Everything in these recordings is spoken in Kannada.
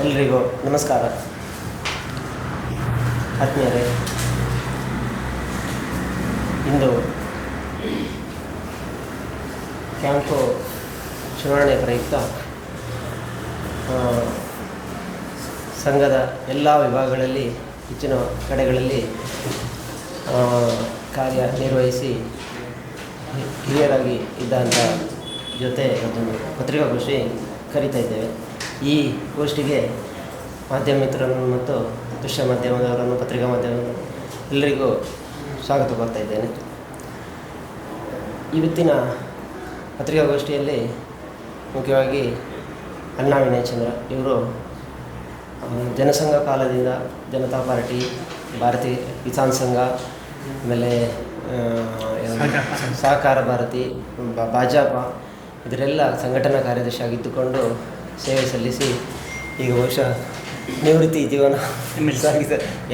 ಎಲ್ರಿಗೂ ನಮಸ್ಕಾರ. ಆತ್ಮೀಯರೇ, ಇಂದು ಕ್ಯಾಂಪು ಚುನಾವಣೆ ಪ್ರಯುಕ್ತ ಸಂಘದ ಎಲ್ಲ ವಿಭಾಗಗಳಲ್ಲಿ ಹೆಚ್ಚಿನ ಕಡೆಗಳಲ್ಲಿ ಕಾರ್ಯನಿರ್ವಹಿಸಿ ಹಿರಿಯರಾಗಿ ಇದ್ದಂಥ ಜೊತೆ ಅದೊಂದು ಪತ್ರಿಕಾಗೋಷ್ಠಿ ಕರೀತಾ ಇದ್ದೇವೆ. ಈ ಗೋಷ್ಠಿಗೆ ಮಾಧ್ಯಮ ಮಿತ್ರರನ್ನು ಮತ್ತು ದೃಶ್ಯ ಮಾಧ್ಯಮದವರನ್ನು, ಪತ್ರಿಕಾ ಮಾಧ್ಯಮದವರು ಎಲ್ಲರಿಗೂ ಸ್ವಾಗತ ಕೊಡ್ತಾ ಇದ್ದೇನೆ. ಇವತ್ತಿನ ಪತ್ರಿಕಾಗೋಷ್ಠಿಯಲ್ಲಿ ಮುಖ್ಯವಾಗಿ ಅಣ್ಣಾ ವಿನಯ್ ಚಂದ್ರ ಇವರು ಜನಸಂಘ ಕಾಲದಿಂದ ಜನತಾ ಪಾರ್ಟಿ, ಭಾರತೀಯ ಕಿಸಾನ್ ಸಂಘ, ಆಮೇಲೆ ಸಹಕಾರ ಭಾರತಿ, ಭಾಜಪ ಇದರೆಲ್ಲ ಸಂಘಟನಾ ಕಾರ್ಯದರ್ಶಿ ಆಗಿದ್ದುಕೊಂಡು ಸೇವೆ ಸಲ್ಲಿಸಿ ಈಗ ಬಹುಶಃ ನಿವೃತ್ತಿ ಜೀವನ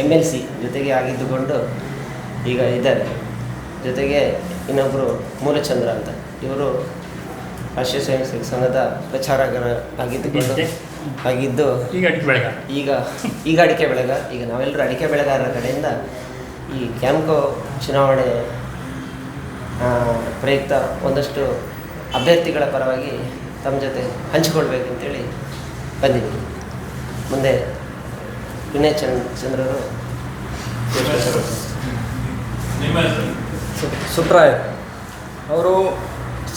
MLC ಜೊತೆಗೆ ಆಗಿದ್ದುಕೊಂಡು ಈಗ ಇದ್ದಾರೆ. ಜೊತೆಗೆ ಇನ್ನೊಬ್ಬರು ಮೂಲಚಂದ್ರ ಅಂತ, ಇವರು ರಾಷ್ಟ್ರೀಯ ಸ್ವಯಂ ಸೇವಕ ಸಂಘದ ಪ್ರಚಾರಕರ ಆಗಿದ್ದು ಈಗ ಅಡಿಕೆ ಬೆಳೆಗ ಈಗ ನಾವೆಲ್ಲರೂ ಅಡಿಕೆ ಬೆಳೆಗಾರರ ಕಡೆಯಿಂದ ಈ ಕ್ಯಾಂಪ್ಕೋ ಚುನಾವಣೆ ಪ್ರಯುಕ್ತ ಒಂದಷ್ಟು ಅಭ್ಯರ್ಥಿಗಳ ಪರವಾಗಿ ತಮ್ಮ ಜೊತೆ ಹಂಚಿಕೊಳ್ಬೇಕಂತೇಳಿ ಬಂದಿದ್ದೀವಿ. ಮುಂದೆ ವಿನಯ್ ಚಂದ್ರರು ಸುಬ್ರಾಯ್ ಅವರು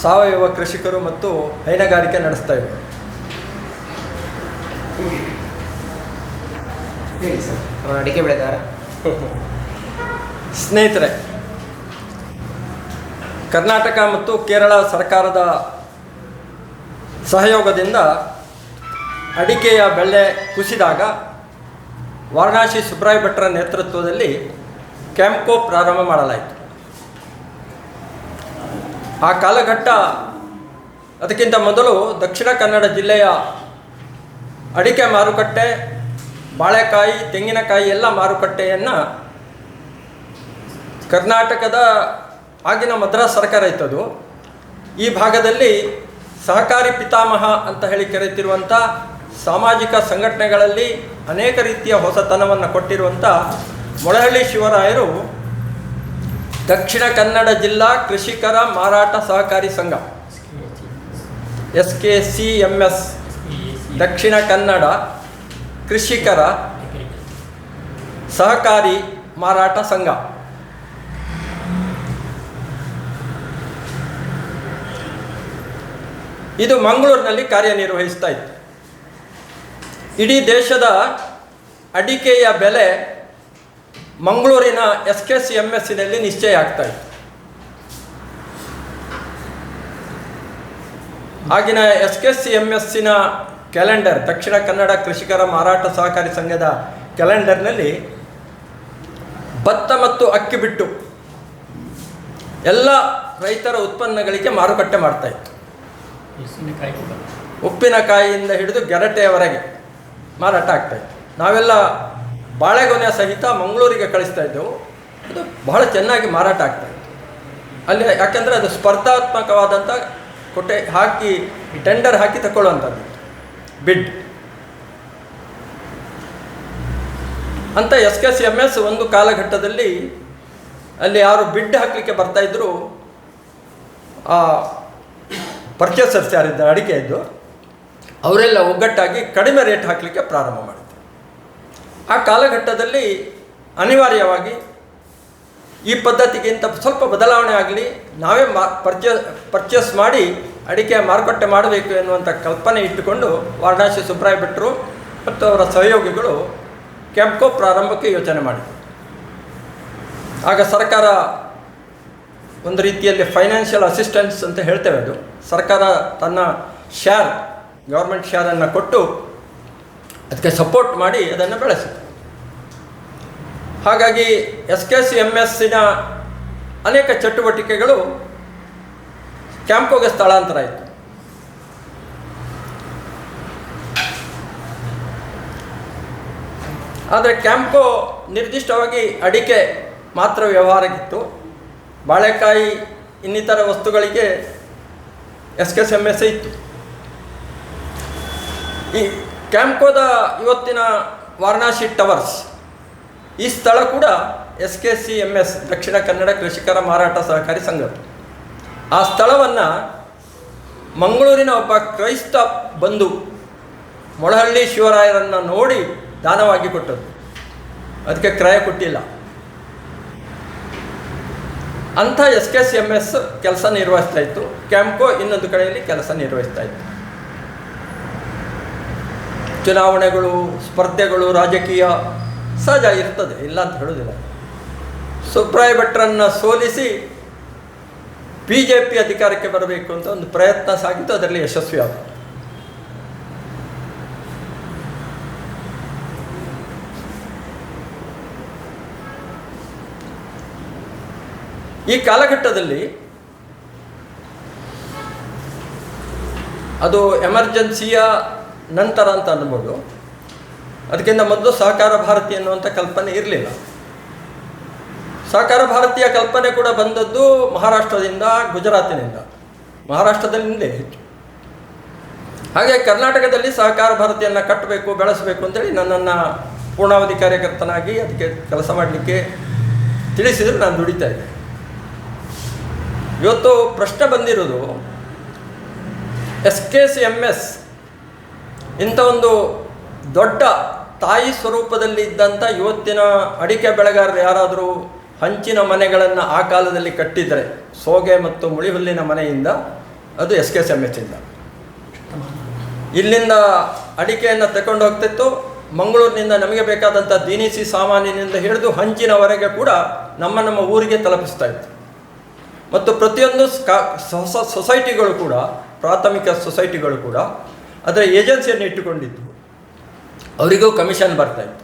ಸಾವಯವ ಕೃಷಿಕರು ಮತ್ತು ಹೈನುಗಾರಿಕೆ ನಡೆಸ್ತಾ ಇದ್ದಾರೆ. ಹೇಳಿ ಸರ್, ಅಡಿಕೆ ಬೆಳೆಗಾರ. ಸ್ನೇಹಿತರೆ, ಕರ್ನಾಟಕ ಮತ್ತು ಕೇರಳ ಸರ್ಕಾರದ ಸಹಯೋಗದಿಂದ ಅಡಿಕೆಯ ಬೆಲೆ ಕುಸಿದಾಗ ವಾರಣಾಸಿ ಸುಬ್ರಾಯ್ ಭಟ್ರ ನೇತೃತ್ವದಲ್ಲಿ ಕ್ಯಾಂಪ್ಕೋ ಪ್ರಾರಂಭ ಮಾಡಲಾಯಿತು. ಆ ಕಾಲಘಟ್ಟ ಅದಕ್ಕಿಂತ ಮೊದಲು ದಕ್ಷಿಣ ಕನ್ನಡ ಜಿಲ್ಲೆಯ ಅಡಿಕೆ ಮಾರುಕಟ್ಟೆ, ಬಾಳೆಕಾಯಿ, ತೆಂಗಿನಕಾಯಿ ಎಲ್ಲ ಮಾರುಕಟ್ಟೆಯನ್ನು ಕರ್ನಾಟಕದ ಆಗಿನ ಮದ್ರಾಸ್ ಸರ್ಕಾರ ಇತ್ತದು. ಈ ಭಾಗದಲ್ಲಿ ಸಹಕಾರಿ ಪಿತಾಮಹ ಅಂತ ಹೇಳಿ ಕರೆಯುತ್ತಿರುವಂಥ ಸಾಮಾಜಿಕ ಸಂಘಟನೆಗಳಲ್ಲಿ ಅನೇಕ ರೀತಿಯ ಹೊಸತನವನ್ನು ಕೊಟ್ಟಿರುವಂಥ ಮೊಳಹಳ್ಳಿ ಶಿವರಾಯರು ದಕ್ಷಿಣ ಕನ್ನಡ ಜಿಲ್ಲಾ ಕೃಷಿಕರ ಮಾರಾಟ ಸಹಕಾರಿ ಸಂಘ SKCMS, ದಕ್ಷಿಣ ಕನ್ನಡ ಕೃಷಿಕರ ಸಹಕಾರಿ ಮಾರಾಟ ಸಂಘ, ಇದು ಮಂಗಳೂರಿನಲ್ಲಿ ಕಾರ್ಯನಿರ್ವಹಿಸ್ತಾ ಇತ್ತು. ಇಡೀ ದೇಶದ ಅಡಿಕೆಯ ಬೆಲೆ ಮಂಗಳೂರಿನ SKCMSನಲ್ಲಿ ನಿಶ್ಚಯ ಆಗ್ತಾ ಇತ್ತು. ಆಗಿನ SKCMSನ ಕ್ಯಾಲೆಂಡರ್, ದಕ್ಷಿಣ ಕನ್ನಡ ಕೃಷಿಕರ ಮಾರಾಟ ಸಹಕಾರಿ ಸಂಘದ ಕ್ಯಾಲೆಂಡರ್ನಲ್ಲಿ ಭತ್ತ ಮತ್ತು ಅಕ್ಕಿ ಬಿಟ್ಟು ಎಲ್ಲ ರೈತರ ಉತ್ಪನ್ನಗಳಿಗೆ ಮಾರುಕಟ್ಟೆ ಮಾಡ್ತಾ ಇತ್ತು. ಉಪ್ಪಿನಕಾಯಿಯಿಂದ ಹಿಡಿದು ಗೆರಟೆಯವರೆಗೆ ಮಾರಾಟ ಆಗ್ತಾಯಿತ್ತು. ನಾವೆಲ್ಲ ಬಾಳೆಗೊನೆ ಸಹಿತ ಮಂಗಳೂರಿಗೆ ಕಳಿಸ್ತಾ ಇದ್ದೆವು. ಅದು ಬಹಳ ಚೆನ್ನಾಗಿ ಮಾರಾಟ ಆಗ್ತಾಯಿತ್ತು ಅಲ್ಲಿ. ಯಾಕೆಂದರೆ ಅದು ಸ್ಪರ್ಧಾತ್ಮಕವಾದಂಥ ಕೊಟ್ಟೆ ಹಾಕಿ, ಟೆಂಡರ್ ಹಾಕಿ ತಗೊಳ್ಳುವಂಥದ್ದು, ಬಿಡ್ ಅಂತ. SKCMS ಒಂದು ಕಾಲಘಟ್ಟದಲ್ಲಿ ಅಲ್ಲಿ ಯಾರು ಬಿಡ್ ಹಾಕಲಿಕ್ಕೆ ಬರ್ತಾಯಿದ್ರು, ಪರ್ಚೇಸರ್ಸ್ ಯಾರಿದ್ದಾರೆ ಅಡಿಕೆಯದ್ದು, ಅವರೆಲ್ಲ ಒಗ್ಗಟ್ಟಾಗಿ ಕಡಿಮೆ ರೇಟ್ ಹಾಕಲಿಕ್ಕೆ ಪ್ರಾರಂಭ ಮಾಡಿದ್ರು. ಆ ಕಾಲಘಟ್ಟದಲ್ಲಿ ಅನಿವಾರ್ಯವಾಗಿ ಈ ಪದ್ಧತಿಗಿಂತ ಸ್ವಲ್ಪ ಬದಲಾವಣೆ ಆಗಲಿ, ನಾವೇ ಪರ್ಚೇಸ್ ಮಾಡಿ ಅಡಿಕೆ ಮಾರುಕಟ್ಟೆ ಮಾಡಬೇಕು ಎನ್ನುವಂಥ ಕಲ್ಪನೆ ಇಟ್ಟುಕೊಂಡು ವಾರಣಾಸಿ ಸುಬ್ರಾಯ್ ಭಟ್ರು ಮತ್ತು ಅವರ ಸಹಯೋಗಿಗಳು ಕ್ಯಾಂಪ್ಕೋ ಪ್ರಾರಂಭಕ್ಕೆ ಯೋಚನೆ ಮಾಡಿದರು. ಆಗ ಸರ್ಕಾರ ಒಂದು ರೀತಿಯಲ್ಲಿ ಫೈನಾನ್ಷಿಯಲ್ ಅಸಿಸ್ಟೆನ್ಸ್ ಅಂತ ಹೇಳ್ತೇವೆ, ಅದು ಸರ್ಕಾರ ತನ್ನ ಶೇರ್, ಗೌರ್ಮೆಂಟ್ ಶೇರನ್ನು ಕೊಟ್ಟು ಅದಕ್ಕೆ ಸಪೋರ್ಟ್ ಮಾಡಿ ಅದನ್ನು ಬೆಳೆಸಿತು. ಹಾಗಾಗಿ SKCMSನ ಅನೇಕ ಚಟುವಟಿಕೆಗಳು ಕ್ಯಾಂಪ್ಕೋಗೆ ಸ್ಥಳಾಂತರ ಆಯಿತು. ಆದರೆ ಕ್ಯಾಂಪ್ಕೋ ನಿರ್ದಿಷ್ಟವಾಗಿ ಅಡಿಕೆ ಮಾತ್ರ ವ್ಯವಹಾರಕ್ಕಿತ್ತು. ಬಾಳೆಕಾಯಿ ಇನ್ನಿತರ ವಸ್ತುಗಳಿಗೆ SKCMS ಇತ್ತು. ಈ ಕ್ಯಾಂಪ್ಕೋದ ಇವತ್ತಿನ ವಾರಣಾಸಿ ಟವರ್ಸ್ ಈ ಸ್ಥಳ ಕೂಡ SKCMS ದಕ್ಷಿಣ ಕನ್ನಡ ಕೃಷಿಕರ ಮಾರಾಟ ಸಹಕಾರಿ ಸಂಘ. ಆ ಸ್ಥಳವನ್ನು ಮಂಗಳೂರಿನ ಒಬ್ಬ ಕ್ರೈಸ್ತ ಬಂಧು ಮೊಳಹಳ್ಳಿ ಶಿವರಾಯರನ್ನು ನೋಡಿ ದಾನವಾಗಿ ಕೊಟ್ಟದ್ದು. ಅದಕ್ಕೆ ಕ್ರಯ ಕೊಟ್ಟಿಲ್ಲ. ಅಂಥ SKCMS ಕೆಲಸ ನಿರ್ವಹಿಸ್ತಾ ಇತ್ತು. ಕ್ಯಾಂಪ್ಕೋ ಇನ್ನೊಂದು ಕಡೆಯಲ್ಲಿ ಕೆಲಸ ನಿರ್ವಹಿಸ್ತಾ ಇತ್ತು. ಚುನಾವಣೆಗಳು, ಸ್ಪರ್ಧೆಗಳು, ರಾಜಕೀಯ ಸಹಜ ಇರ್ತದೆ, ಇಲ್ಲ ಅಂತ ಹೇಳೋದಿಲ್ಲ. ಸುಬ್ರಾಯ ಭಟ್ರನ್ನು ಸೋಲಿಸಿ BJP ಅಧಿಕಾರಕ್ಕೆ ಬರಬೇಕು ಅಂತ ಒಂದು ಪ್ರಯತ್ನ ಸಾಗಿತ್ತು. ಅದರಲ್ಲಿ ಯಶಸ್ವಿಯಾದ. ಈ ಕಾಲಘಟ್ಟದಲ್ಲಿ ಅದು ಎಮರ್ಜೆನ್ಸಿಯ ನಂತರ ಅಂತ ಅನ್ಬೋದು. ಅದಕ್ಕಿಂತ ಮೊದಲು ಸಹಕಾರ ಭಾರತಿ ಅನ್ನುವಂಥ ಕಲ್ಪನೆ ಇರಲಿಲ್ಲ. ಸಹಕಾರ ಭಾರತೀಯ ಕಲ್ಪನೆ ಕೂಡ ಬಂದದ್ದು ಮಹಾರಾಷ್ಟ್ರದಿಂದ, ಗುಜರಾತಿನಿಂದ. ಮಹಾರಾಷ್ಟ್ರದಲ್ಲಿಂದಲೇ ಹೆಚ್ಚು. ಹಾಗೆ ಕರ್ನಾಟಕದಲ್ಲಿ ಸಹಕಾರ ಭಾರತಿಯನ್ನು ಕಟ್ಟಬೇಕು, ಬೆಳೆಸಬೇಕು ಅಂತೇಳಿ ನನ್ನನ್ನು ಪೂರ್ಣಾವಧಿ ಕಾರ್ಯಕರ್ತನಾಗಿ ಅದಕ್ಕೆ ಕೆಲಸ ಮಾಡಲಿಕ್ಕೆ ತಿಳಿಸಿದರೆ ನಾನು ದುಡಿತಾ ಇದ್ದೆ. ಇವತ್ತು ಪ್ರಶ್ನೆ ಬಂದಿರೋದು SKCMS ಇಂಥ ಒಂದು ದೊಡ್ಡ ತಾಯಿ ಸ್ವರೂಪದಲ್ಲಿ ಇದ್ದಂಥ ಇವತ್ತಿನ ಅಡಿಕೆ ಬೆಳೆಗಾರರು ಯಾರಾದರೂ ಹಂಚಿನ ಮನೆಗಳನ್ನು ಆ ಕಾಲದಲ್ಲಿ ಕಟ್ಟಿದರೆ, ಸೋಗೆ ಮತ್ತು ಮುಳಿಹುಲ್ಲಿನ ಮನೆಯಿಂದ, ಅದು SKCMS ಇಂದ. ಇಲ್ಲಿಂದ ಅಡಿಕೆಯನ್ನು ತಗೊಂಡು ಹೋಗ್ತಿತ್ತು. ಮಂಗಳೂರಿನಿಂದ ನಮಗೆ ಬೇಕಾದಂಥ ದಿನಸಿ ಸಾಮಾನಿನಿಂದ ಹಿಡಿದು ಹಂಚಿನವರೆಗೆ ಕೂಡ ನಮ್ಮ ಊರಿಗೆ ತಲುಪಿಸ್ತಾ ಇತ್ತು. ಮತ್ತು ಪ್ರತಿಯೊಂದು ಸೊಸೈಟಿಗಳು ಕೂಡ, ಪ್ರಾಥಮಿಕ ಸೊಸೈಟಿಗಳು ಕೂಡ ಅದರ ಏಜೆನ್ಸಿಯನ್ನು ಇಟ್ಟುಕೊಂಡಿದ್ದು. ಅವರಿಗೂ ಕಮಿಷನ್ ಬರ್ತಾಯಿತ್ತು.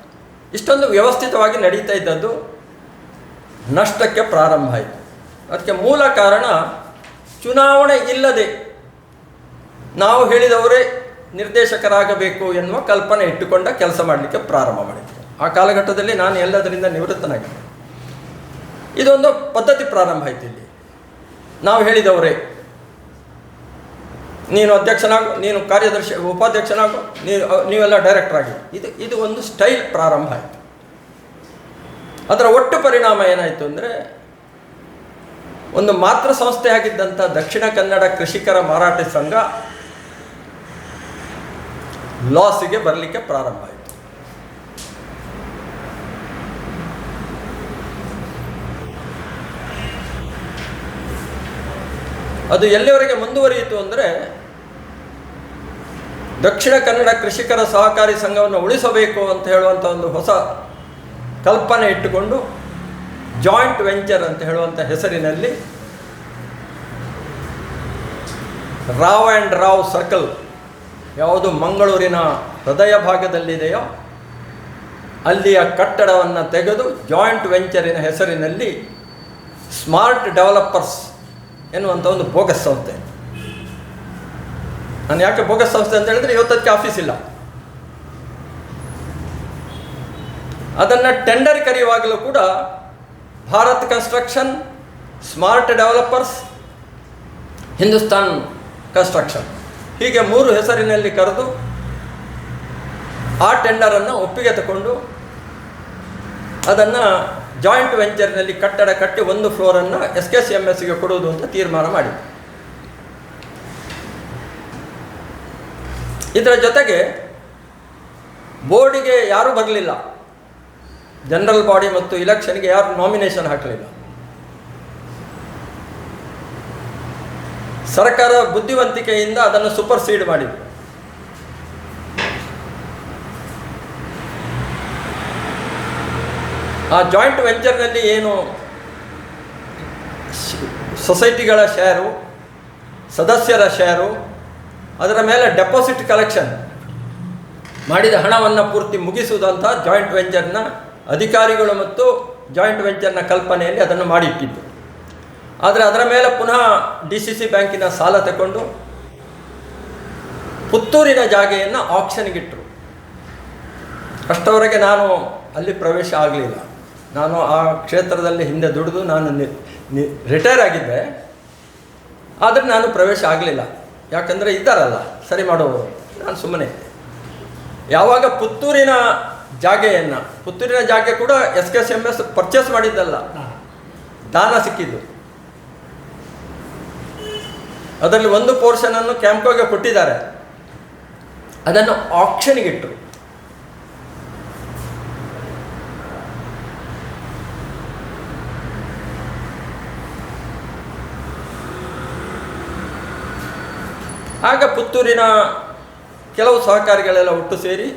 ಇಷ್ಟೊಂದು ವ್ಯವಸ್ಥಿತವಾಗಿ ನಡೀತಾ ಇದ್ದದ್ದು ನಷ್ಟಕ್ಕೆ ಪ್ರಾರಂಭ ಆಯಿತು. ಅದಕ್ಕೆ ಮೂಲ ಕಾರಣ ಚುನಾವಣೆ ಇಲ್ಲದೆ ನಾವು ಹೇಳಿದವರೇ ನಿರ್ದೇಶಕರಾಗಬೇಕು ಎನ್ನುವ ಕಲ್ಪನೆ ಇಟ್ಟುಕೊಂಡ ಕೆಲಸ ಮಾಡಲಿಕ್ಕೆ ಪ್ರಾರಂಭ ಮಾಡಿದ್ರು. ಆ ಕಾಲಘಟ್ಟದಲ್ಲಿ ನಾನು ಎಲ್ಲದರಿಂದ ನಿವೃತ್ತನಾಗಿದ್ದೆ. ಇದೊಂದು ಪದ್ಧತಿ ಪ್ರಾರಂಭ ಆಯಿತು. ಇಲ್ಲಿ ನಾವು ಹೇಳಿದವರೇ, ನೀನು ಅಧ್ಯಕ್ಷನಾಗು, ನೀನು ಕಾರ್ಯದರ್ಶಿ, ಉಪಾಧ್ಯಕ್ಷನಾಗು, ನೀವೆಲ್ಲ ಡೈರೆಕ್ಟರ್ ಆಗಿ, ಇದು ಒಂದು ಸ್ಟೈಲ್ ಪ್ರಾರಂಭ ಆಯಿತು. ಅದರ ಒಟ್ಟು ಪರಿಣಾಮ ಏನಾಯಿತು ಅಂದರೆ, ಒಂದು ಮಾತೃ ಸಂಸ್ಥೆ ಆಗಿದ್ದಂಥ ದಕ್ಷಿಣ ಕನ್ನಡ ಕೃಷಿಕರ ಮಾರಾಟ ಸಂಘ ಲಾಸಿಗೆ ಬರಲಿಕ್ಕೆ ಪ್ರಾರಂಭ ಆಯಿತು. ಅದು ಎಲ್ಲಿವರೆಗೆ ಮುಂದುವರಿಯಿತು ಅಂದರೆ, ದಕ್ಷಿಣ ಕನ್ನಡ ಕೃಷಿಕರ ಸಹಕಾರಿ ಸಂಘವನ್ನು ಉಳಿಸಬೇಕು ಅಂತ ಹೇಳುವಂಥ ಒಂದು ಹೊಸ ಕಲ್ಪನೆ ಇಟ್ಟುಕೊಂಡು ಜಾಯಿಂಟ್ ವೆಂಚರ್ ಅಂತ ಹೇಳುವಂಥ ಹೆಸರಿನಲ್ಲಿ ರಾವ್ ಆ್ಯಂಡ್ ರಾವ್ ಸರ್ಕಲ್ ಯಾವುದು ಮಂಗಳೂರಿನ ಹೃದಯ ಭಾಗದಲ್ಲಿದೆಯೋ ಅಲ್ಲಿಯ ಕಟ್ಟಡವನ್ನು ತೆಗೆದು ಜಾಯಿಂಟ್ ವೆಂಚರಿನ ಹೆಸರಿನಲ್ಲಿ ಸ್ಮಾರ್ಟ್ ಡೆವಲಪರ್ಸ್ ಎನ್ನುವಂಥ ಒಂದು ಬೋಗಸ್ ಸಂಸ್ಥೆ. ನಾನು ಯಾಕೆ ಬೋಗಸ್ ಸಂಸ್ಥೆ ಅಂತ ಹೇಳಿದ್ರೆ, ಇವತ್ತದಕ್ಕೆ ಆಫೀಸ್ ಇಲ್ಲ. ಅದನ್ನು ಟೆಂಡರ್ ಕರೆಯುವಾಗಲೂ ಕೂಡ Bharat construction, smart developers, Hindustan construction ಹೀಗೆ 3 ಹೆಸರಿನಲ್ಲಿ ಕರೆದು ಆ ಟೆಂಡರನ್ನು ಒಪ್ಪಿಗೆ ತಗೊಂಡು ಅದನ್ನು ಜಾಯಿಂಟ್ ವೆಂಚರ್ನಲ್ಲಿ ಕಟ್ಟಡ ಕಟ್ಟಿ ಒಂದು ಫ್ಲೋರನ್ನು SKCMSಗೆ ಕೊಡುವುದು ಅಂತ ತೀರ್ಮಾನ ಮಾಡಿದೆ. ಇದರ ಜೊತೆಗೆ ಬೋರ್ಡಿಗೆ ಯಾರೂ ಬರಲಿಲ್ಲ. ಜನರಲ್ ಬಾಡಿ ಮತ್ತು ಇಲೆಕ್ಷನ್ಗೆ ಯಾರು ನಾಮಿನೇಷನ್ ಹಾಕಲಿಲ್ಲ. ಸರ್ಕಾರ ಬುದ್ಧಿವಂತಿಕೆಯಿಂದ ಅದನ್ನು ಸೂಪರ್ಸೀಡ್ ಮಾಡಿದೆ. ಆ ಜಾಯಿಂಟ್ ವೆಂಚರ್ನಲ್ಲಿ ಏನು ಸೊಸೈಟಿಗಳ ಶೇರು, ಸದಸ್ಯರ ಶೇರು, ಅದರ ಮೇಲೆ ಡೆಪಾಸಿಟ್ ಕಲೆಕ್ಷನ್ ಮಾಡಿದ ಹಣವನ್ನು ಪೂರ್ತಿ ಮುಗಿಸುವುದಂಥ ಜಾಯಿಂಟ್ ವೆಂಚರ್ನ ಅಧಿಕಾರಿಗಳು ಮತ್ತು ಜಾಯಿಂಟ್ ವೆಂಚರ್ನ ಕಲ್ಪನೆಯಲ್ಲಿ ಅದನ್ನು ಮಾಡಿಟ್ಟಿದ್ದು. ಆದರೆ ಅದರ ಮೇಲೆ ಪುನಃ DCC ಬ್ಯಾಂಕಿನ ಸಾಲ ತಗೊಂಡು ಪುತ್ತೂರಿನ ಜಾಗೆಯನ್ನು ಆಕ್ಷನ್ಗಿಟ್ಟರು. ಅಷ್ಟವರೆಗೆ ನಾನು ಅಲ್ಲಿ ಪ್ರವೇಶ ಆಗಲಿಲ್ಲ. ನಾನು ಆ ಕ್ಷೇತ್ರದಲ್ಲಿ ಹಿಂದೆ ದುಡಿದು ನಾನು ರಿಟೈರ್ ಆಗಿದ್ದೆ. ಆದರೆ ನಾನು ಪ್ರವೇಶ ಆಗಲಿಲ್ಲ. ಯಾಕಂದರೆ ಇದ್ದಾರಲ್ಲ ಸರಿ ಮಾಡೋರು, ನಾನು ಸುಮ್ಮನೆ. ಯಾವಾಗ ಪುತ್ತೂರಿನ ಜಾಗೆ ಕೂಡ SKSMS ಪರ್ಚೇಸ್ ಮಾಡಿದ್ದಲ್ಲ, ದಾನ ಸಿಕ್ಕಿದ್ದು. ಅದರಲ್ಲಿ ಒಂದು ಪೋರ್ಷನನ್ನು ಕ್ಯಾಂಪ್ಕೋಗೆ ಕೊಟ್ಟಿದ್ದಾರೆ, ಅದನ್ನು ಆಕ್ಷನ್ಗಿಟ್ಟರು. ಆಗ ಪುತ್ತೂರಿನ ಕೆಲವು ಸಹಕಾರಿಗಳೆಲ್ಲ ಒಟ್ಟು ಸೇರಿ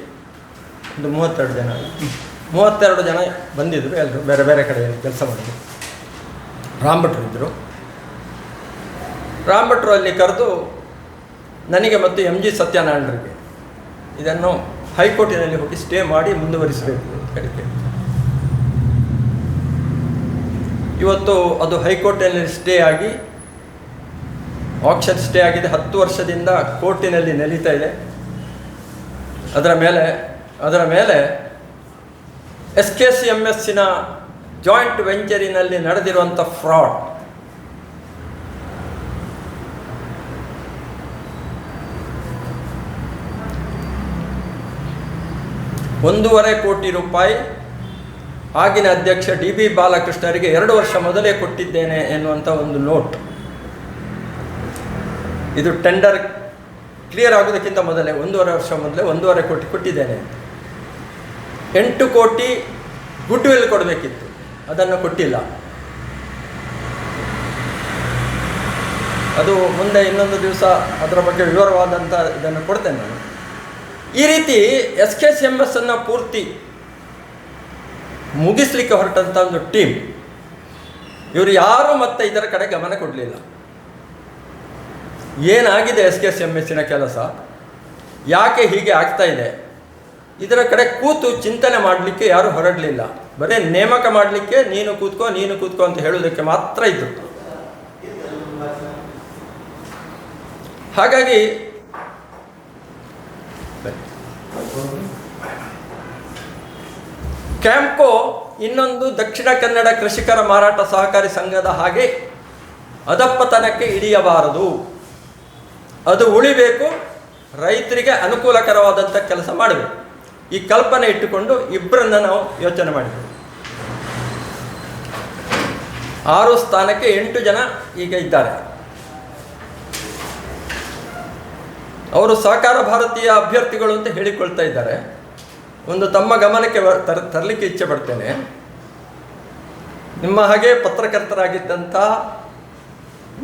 ಒಂದು 32 ಜನ ಬಂದಿದ್ದರು. ಎಲ್ಲರೂ ಬೇರೆ ಬೇರೆ ಕಡೆಯಲ್ಲಿ ಕೆಲಸ ಮಾಡಿದ್ರು. ರಾಮ್ ಭಟ್ರು ಇದ್ದರು. ರಾಮ್ ಭಟ್ರು ಅಲ್ಲಿ ಕರೆದು ನನಗೆ ಮತ್ತು MG ಸತ್ಯನಾರಾಯಣರಿಗೆ ಇದನ್ನು ಹೈಕೋರ್ಟಿನಲ್ಲಿ ಹೋಗಿ ಸ್ಟೇ ಮಾಡಿ ಮುಂದುವರಿಸಬೇಕು ಅಂತ ಹೇಳಿಕೆ. ಇವತ್ತು ಅದು ಹೈಕೋರ್ಟಿನಲ್ಲಿ ಸ್ಟೇ ಆಗಿ, ಆಕ್ಷನ್ ಸ್ಟೇ ಆಗಿದೆ. 10 ವರ್ಷದಿಂದ ಕೋರ್ಟಿನಲ್ಲಿ ನಡೀತಾ ಇದೆ. ಅದರ ಮೇಲೆ SKSMSನ ಜಾಯಿಂಟ್ ವೆಂಚರಿನಲ್ಲಿ ನಡೆದಿರುವಂಥ ಫ್ರಾಡ್, ₹1.5 ಕೋಟಿ ಆಗಿನ ಅಧ್ಯಕ್ಷ DB ಬಾಲಕೃಷ್ಣರಿಗೆ 2 ವರ್ಷ ಮೊದಲೇ ಕೊಟ್ಟಿದ್ದೇನೆ ಎನ್ನುವಂಥ ಒಂದು ನೋಟ್. ಇದು ಟೆಂಡರ್ ಕ್ಲಿಯರ್ ಆಗೋದಕ್ಕಿಂತ ಮೊದಲೇ 1.5 ವರ್ಷ ಮೊದಲೇ 1.5 ಕೋಟಿ ಕೊಟ್ಟಿದ್ದೇನೆ. 8 ಕೋಟಿ ಗುಡ್ ವಿಲ್ ಕೊಡಬೇಕಿತ್ತು, ಅದನ್ನು ಕೊಟ್ಟಿಲ್ಲ. ಅದು ಮುಂದೆ ಇನ್ನೊಂದು ದಿವಸ ಅದರ ಬಗ್ಗೆ ವಿವರವಾದಂಥ ಇದನ್ನು ಕೊಡ್ತೇನೆ ನಾನು. ಈ ರೀತಿ SKSMSನ್ನು ಪೂರ್ತಿ ಮುಗಿಸ್ಲಿಕ್ಕೆ ಹೊರಟಂಥ ಒಂದು ಟೀಮ್, ಇವರು ಯಾರೂ ಮತ್ತೆ ಇದರ ಕಡೆ ಗಮನ ಕೊಡಲಿಲ್ಲ. ಏನಾಗಿದೆ SKSMSನ ಕೆಲಸ, ಯಾಕೆ ಹೀಗೆ ಆಗ್ತಾ ಇದೆ, ಇದರ ಕಡೆ ಕೂತು ಚಿಂತನೆ ಮಾಡಲಿಕ್ಕೆ ಯಾರೂ ಹೊರಡಲಿಲ್ಲ. ಬರೀ ನೇಮಕ ಮಾಡಲಿಕ್ಕೆ ನೀನು ಕೂತ್ಕೋ ಅಂತ ಹೇಳೋದಕ್ಕೆ ಮಾತ್ರ ಇತ್ತು. ಹಾಗಾಗಿ ಕ್ಯಾಂಪ್ಕೋ ಇನ್ನೊಂದು ದಕ್ಷಿಣ ಕನ್ನಡ ಕೃಷಿಕರ ಮಾರಾಟ ಸಹಕಾರಿ ಸಂಘದ ಹಾಗೆ ಅಧಪ್ಪತನಕ್ಕೆ ಇಳಿಯಬಾರದು. ಅದು ಉಳಿಬೇಕು, ರೈತರಿಗೆ ಅನುಕೂಲಕರವಾದಂಥ ಕೆಲಸ ಮಾಡಬೇಕು. ಈ ಕಲ್ಪನೆ ಇಟ್ಟುಕೊಂಡು ಇಬ್ಬರನ್ನು ನಾವು ಯೋಚನೆ ಮಾಡಿದ್ವಿ. 6 ಸ್ಥಾನಕ್ಕೆ 8 ಜನ ಈಗ ಇದ್ದಾರೆ. ಅವರು ಸಹಕಾರ ಭಾರತೀಯ ಅಭ್ಯರ್ಥಿಗಳು ಅಂತ ಹೇಳಿಕೊಳ್ತಾ ಇದ್ದಾರೆ. ಒಂದು ತಮ್ಮ ಗಮನಕ್ಕೆ ತರಲಿಕ್ಕೆ ಇಚ್ಛೆ ಪಡ್ತೇನೆ. ನಿಮ್ಮ ಹಾಗೆ ಪತ್ರಕರ್ತರಾಗಿದ್ದಂಥ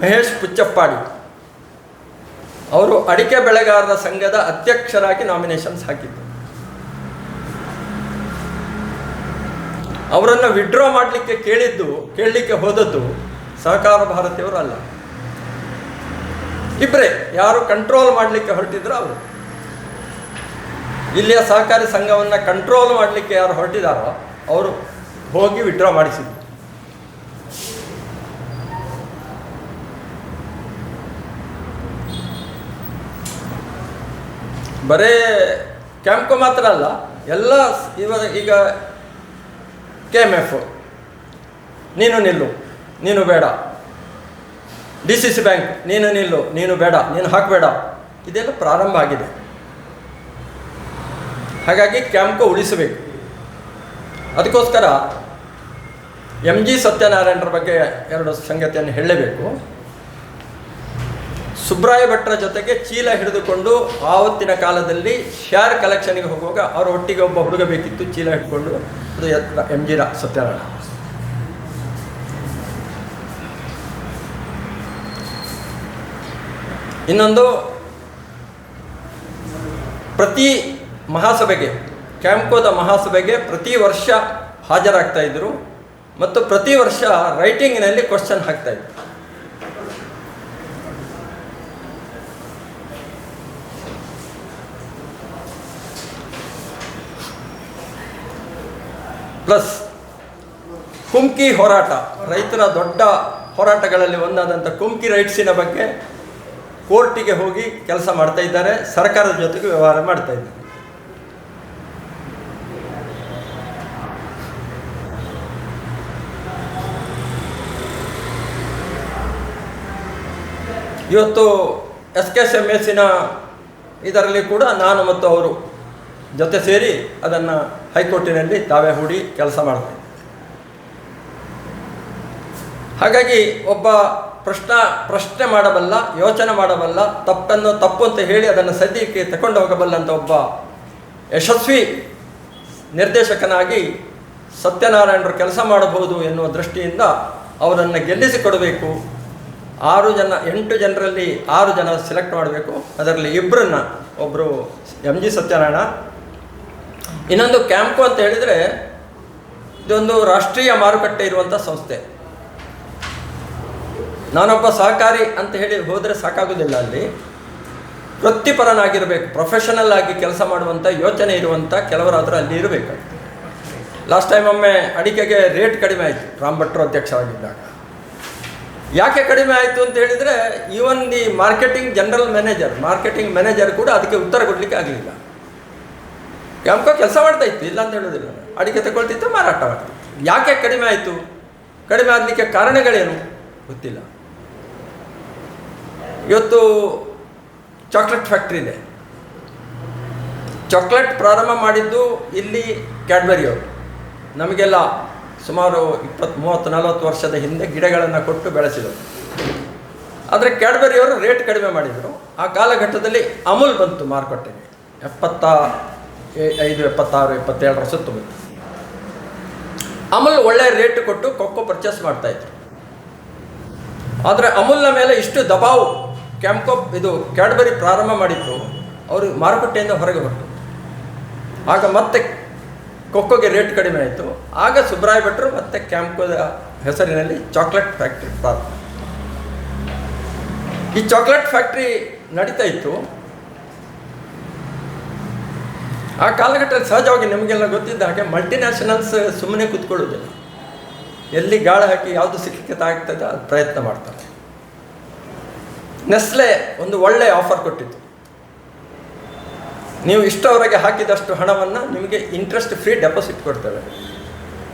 ಮಹೇಶ್ ಪುಚ್ಚಪ್ಪಾಡಿ ಅವರು ಅಡಿಕೆ ಬೆಳೆಗಾರರ ಸಂಘದ ಅಧ್ಯಕ್ಷರಾಗಿ ನಾಮಿನೇಷನ್ಸ್ ಹಾಕಿದ್ದು. ಅವರನ್ನು ವಿಡ್ರಾ ಮಾಡಲಿಕ್ಕೆ ಕೇಳಲಿಕ್ಕೆ ಹೋದದ್ದು ಸಹಕಾರ ಭಾರತಿಯವರು ಅಲ್ಲ. ಇಬ್ಬರೇ ಯಾರು ಕಂಟ್ರೋಲ್ ಮಾಡಲಿಕ್ಕೆ ಹೊರಟಿದ್ರು ಅವರು. ಇಲ್ಲಿಯ ಸಹಕಾರಿ ಸಂಘವನ್ನು ಕಂಟ್ರೋಲ್ ಮಾಡಲಿಕ್ಕೆ ಯಾರು ಹೊರಟಿದ್ದಾರೋ ಅವರು ಹೋಗಿ ವಿಡ್ರಾ ಮಾಡಿಸಿದ್ರು. ಬರೇ ಕ್ಯಾಂಪ್ಕೋ ಮಾತ್ರ ಅಲ್ಲ, ಎಲ್ಲ ಈಗ KMF ನೀನು ನಿಲ್ಲು, ನೀನು ಬೇಡ, DCC ಬ್ಯಾಂಕ್ ನೀನು ನಿಲ್ಲು, ನೀನು ಬೇಡ, ನೀನು ಹಾಕಬೇಡ, ಇದೆಲ್ಲ ಪ್ರಾರಂಭ ಆಗಿದೆ. ಹಾಗಾಗಿ ಕ್ಯಾಂಪ್ಕೋ ಉಳಿಸಬೇಕು. ಅದಕ್ಕೋಸ್ಕರ MG ಸತ್ಯನಾರಾಯಣರ ಬಗ್ಗೆ 2 ಸಂಗತಿಯನ್ನು ಹೇಳಲೇಬೇಕು. ಸುಬ್ರಾಯ ಭಟ್ರ ಜೊತೆಗೆ ಚೀಲ ಹಿಡಿದುಕೊಂಡು ಆವತ್ತಿನ ಕಾಲದಲ್ಲಿ ಶೇರ್ ಕಲೆಕ್ಷನ್ಗೆ ಹೋಗುವಾಗ ಅವರ ಒಟ್ಟಿಗೆ ಒಬ್ಬ ಹುಡುಗ ಬೇಕಿತ್ತು ಚೀಲ ಹಿಡ್ಕೊಂಡು, ಅದು MG ಸತ್ಯನಾರಾಯಣ. ಇನ್ನೊಂದು, ಪ್ರತಿ ಮಹಾಸಭೆಗೆ, ಕ್ಯಾಂಪ್ಕೋದ ಮಹಾಸಭೆಗೆ ಪ್ರತಿ ವರ್ಷ ಹಾಜರಾಗ್ತಾ ಇದ್ದರು ಮತ್ತು ಪ್ರತಿ ವರ್ಷ ರೈಟಿಂಗ್ನಲ್ಲಿ ಕ್ವಶನ್ ಹಾಕ್ತಾಯಿದ್ರು. ಪ್ಲಸ್ ಕುಮ್ಕಿ ಹೋರಾಟ, ರೈತರ ದೊಡ್ಡ ಹೋರಾಟಗಳಲ್ಲಿ ಒಂದಾದಂಥ ಕುಮ್ಕಿ ರೈಟ್ಸಿನ ಬಗ್ಗೆ ಕೋರ್ಟಿಗೆ ಹೋಗಿ ಕೆಲಸ ಮಾಡ್ತಾ ಇದ್ದಾರೆ, ಸರ್ಕಾರದ ಜೊತೆಗೆ ವ್ಯವಹಾರ ಮಾಡ್ತಾ ಇದ್ದಾರೆ. ಇವತ್ತು SKSMSನ ಇದರಲ್ಲಿ ಕೂಡ ನಾನು ಮತ್ತು ಅವರು ಜೊತೆ ಸೇರಿ ಅದನ್ನು ಹೈಕೋರ್ಟಿನಲ್ಲಿ ತಾವೇ ಹೂಡಿ ಕೆಲಸ ಮಾಡ್ತಾರೆ. ಹಾಗಾಗಿ ಒಬ್ಬ ಪ್ರಶ್ನೆ ಮಾಡಬಲ್ಲ, ಯೋಚನೆ ಮಾಡಬಲ್ಲ, ತಪ್ಪನ್ನು ತಪ್ಪು ಅಂತ ಹೇಳಿ ಅದನ್ನು ಸದ್ಯಕ್ಕೆ ತಗೊಂಡು ಹೋಗಬಲ್ಲಂಥ ಒಬ್ಬ ಯಶಸ್ವಿ ನಿರ್ದೇಶಕನಾಗಿ ಸತ್ಯನಾರಾಯಣರು ಕೆಲಸ ಮಾಡಬಹುದು ಎನ್ನುವ ದೃಷ್ಟಿಯಿಂದ ಅವರನ್ನು ಗೆಲ್ಲಿಸಿಕೊಡಬೇಕು. 8 ಜನರಲ್ಲಿ 6 ಜನ ಸೆಲೆಕ್ಟ್ ಮಾಡಬೇಕು. ಅದರಲ್ಲಿ ಇಬ್ಬರನ್ನ, ಒಬ್ಬರು MG ಸತ್ಯನಾರಾಯಣ, ಇನ್ನೊಂದು ಕ್ಯಾಂಪ್ಕೋ ಅಂತ ಹೇಳಿದರೆ ಇದೊಂದು ರಾಷ್ಟ್ರೀಯ ಮಾರುಕಟ್ಟೆ ಇರುವಂಥ ಸಂಸ್ಥೆ. ನಾನೊಬ್ಬ ಸಹಕಾರಿ ಅಂತ ಹೇಳಿ ಹೋದರೆ ಸಾಕಾಗೋದಿಲ್ಲ. ಅಲ್ಲಿ ವೃತ್ತಿಪರನಾಗಿರಬೇಕು, ಪ್ರೊಫೆಷನಲ್ ಆಗಿ ಕೆಲಸ ಮಾಡುವಂಥ ಯೋಚನೆ ಇರುವಂಥ ಕೆಲವರಾದರೂ ಅಲ್ಲಿ ಇರಬೇಕು. ಲಾಸ್ಟ್ ಟೈಮ್ ಒಮ್ಮೆ ಅಡಿಕೆಗೆ ರೇಟ್ ಕಡಿಮೆ ಆಯಿತು ರಾಮ್ ಭಟ್ರು ಅಧ್ಯಕ್ಷರಾಗಿದ್ದಾಗ. ಯಾಕೆ ಕಡಿಮೆ ಆಯಿತು ಅಂತ ಹೇಳಿದರೆ ಈವನ್ ದಿ ಮಾರ್ಕೆಟಿಂಗ್ ಮ್ಯಾನೇಜರ್ ಕೂಡ ಅದಕ್ಕೆ ಉತ್ತರ ಕೊಡಲಿಕ್ಕೆ ಆಗಲಿಲ್ಲ. ಕ್ಯಾಂಪ್ಕೋ ಕೆಲಸ ಮಾಡ್ತಾ ಇತ್ತು, ಇಲ್ಲ ಅಂತ ಹೇಳೋದಿಲ್ಲ, ಅಡಿಕೆ ತಗೊಳ್ತಿತ್ತು, ಮಾರಾಟ ಮಾಡ್ತಿತ್ತು. ಯಾಕೆ ಕಡಿಮೆ ಆಯಿತು? ಕಡಿಮೆ ಆಗಲಿಕ್ಕೆ ಕಾರಣಗಳೇನು ಗೊತ್ತಿಲ್ಲ. ಇವತ್ತು ಚಾಕ್ಲೇಟ್ ಫ್ಯಾಕ್ಟ್ರಿ ಇದೆ. ಚಾಕ್ಲೇಟ್ ಪ್ರಾರಂಭ ಮಾಡಿದ್ದು ಇಲ್ಲಿ ಕ್ಯಾಡ್ಬರಿಯವರು. ನಮಗೆಲ್ಲ ಸುಮಾರು 20-30-40 ವರ್ಷದ ಹಿಂದೆ ಗಿಡಗಳನ್ನು ಕೊಟ್ಟು ಬೆಳೆಸಿದರು. ಆದರೆ ಕ್ಯಾಡ್ಬರಿಯವರು ರೇಟ್ ಕಡಿಮೆ ಮಾಡಿದರು. ಆ ಕಾಲಘಟ್ಟದಲ್ಲಿ ಅಮೂಲ್ ಬಂತು ಮಾರುಕಟ್ಟೆಗೆ. 75, 76, 77 ಸುತ್ತು ಬಂತು. ಅಮೂಲ್ ಒಳ್ಳೆಯ ರೇಟ್ ಕೊಟ್ಟು ಕೊಕ್ಕೋ ಪರ್ಚೇಸ್ ಮಾಡ್ತಾಯಿದ್ರು. ಆದರೆ ಅಮೂಲ್ನ ಮೇಲೆ ಇಷ್ಟು ದಬಾವು ಕ್ಯಾಡ್ಬರಿ ಪ್ರಾರಂಭ ಮಾಡಿದ್ರು, ಅವರು ಮಾರುಕಟ್ಟೆಯಿಂದ ಹೊರಗೆ ಹೊರಟು. ಆಗ ಮತ್ತೆ ಕೊಕ್ಕೋಗೆ ರೇಟ್ ಕಡಿಮೆ ಆಯಿತು. ಆಗ ಸುಬ್ರಾಯ ಭಟ್ರು ಮತ್ತು ಕ್ಯಾಂಪ್ಕೋದ ಹೆಸರಿನಲ್ಲಿ ಚಾಕ್ಲೇಟ್ ಫ್ಯಾಕ್ಟ್ರಿ ಪ್ರಾರಂಭ. ಈ ಚಾಕ್ಲೇಟ್ ಫ್ಯಾಕ್ಟ್ರಿ ನಡೀತಾ ಇತ್ತು. ಆ ಕಾಲಘಟ್ಟದಲ್ಲಿ ಸಹಜವಾಗಿ ನಿಮಗೆಲ್ಲ ಗೊತ್ತಿದ್ದ ಹಾಗೆ ಮಲ್ಟಿನ್ಯಾಷನಲ್ಸ್ ಸುಮ್ಮನೆ ಕೂತ್ಕೊಳ್ಳೋದಿಲ್ಲ. ಎಲ್ಲಿ ಗಾಳಿ ಹಾಕಿ ಯಾವುದು ಸಿಕ್ಕಕ್ಕೆ ಆಗ್ತದೆ ಅದು ಪ್ರಯತ್ನ ಮಾಡ್ತಾರೆ. ನೆಸ್ಲೆ ಒಂದು ಒಳ್ಳೆಯ ಆಫರ್ ಕೊಟ್ಟಿತ್ತು. ನೀವು ಇಷ್ಟವರೆಗೆ ಹಾಕಿದಷ್ಟು ಹಣವನ್ನು ನಿಮಗೆ ಇಂಟ್ರೆಸ್ಟ್ ಫ್ರೀ ಡೆಪಾಸಿಟ್ ಕೊಡ್ತೇವೆ,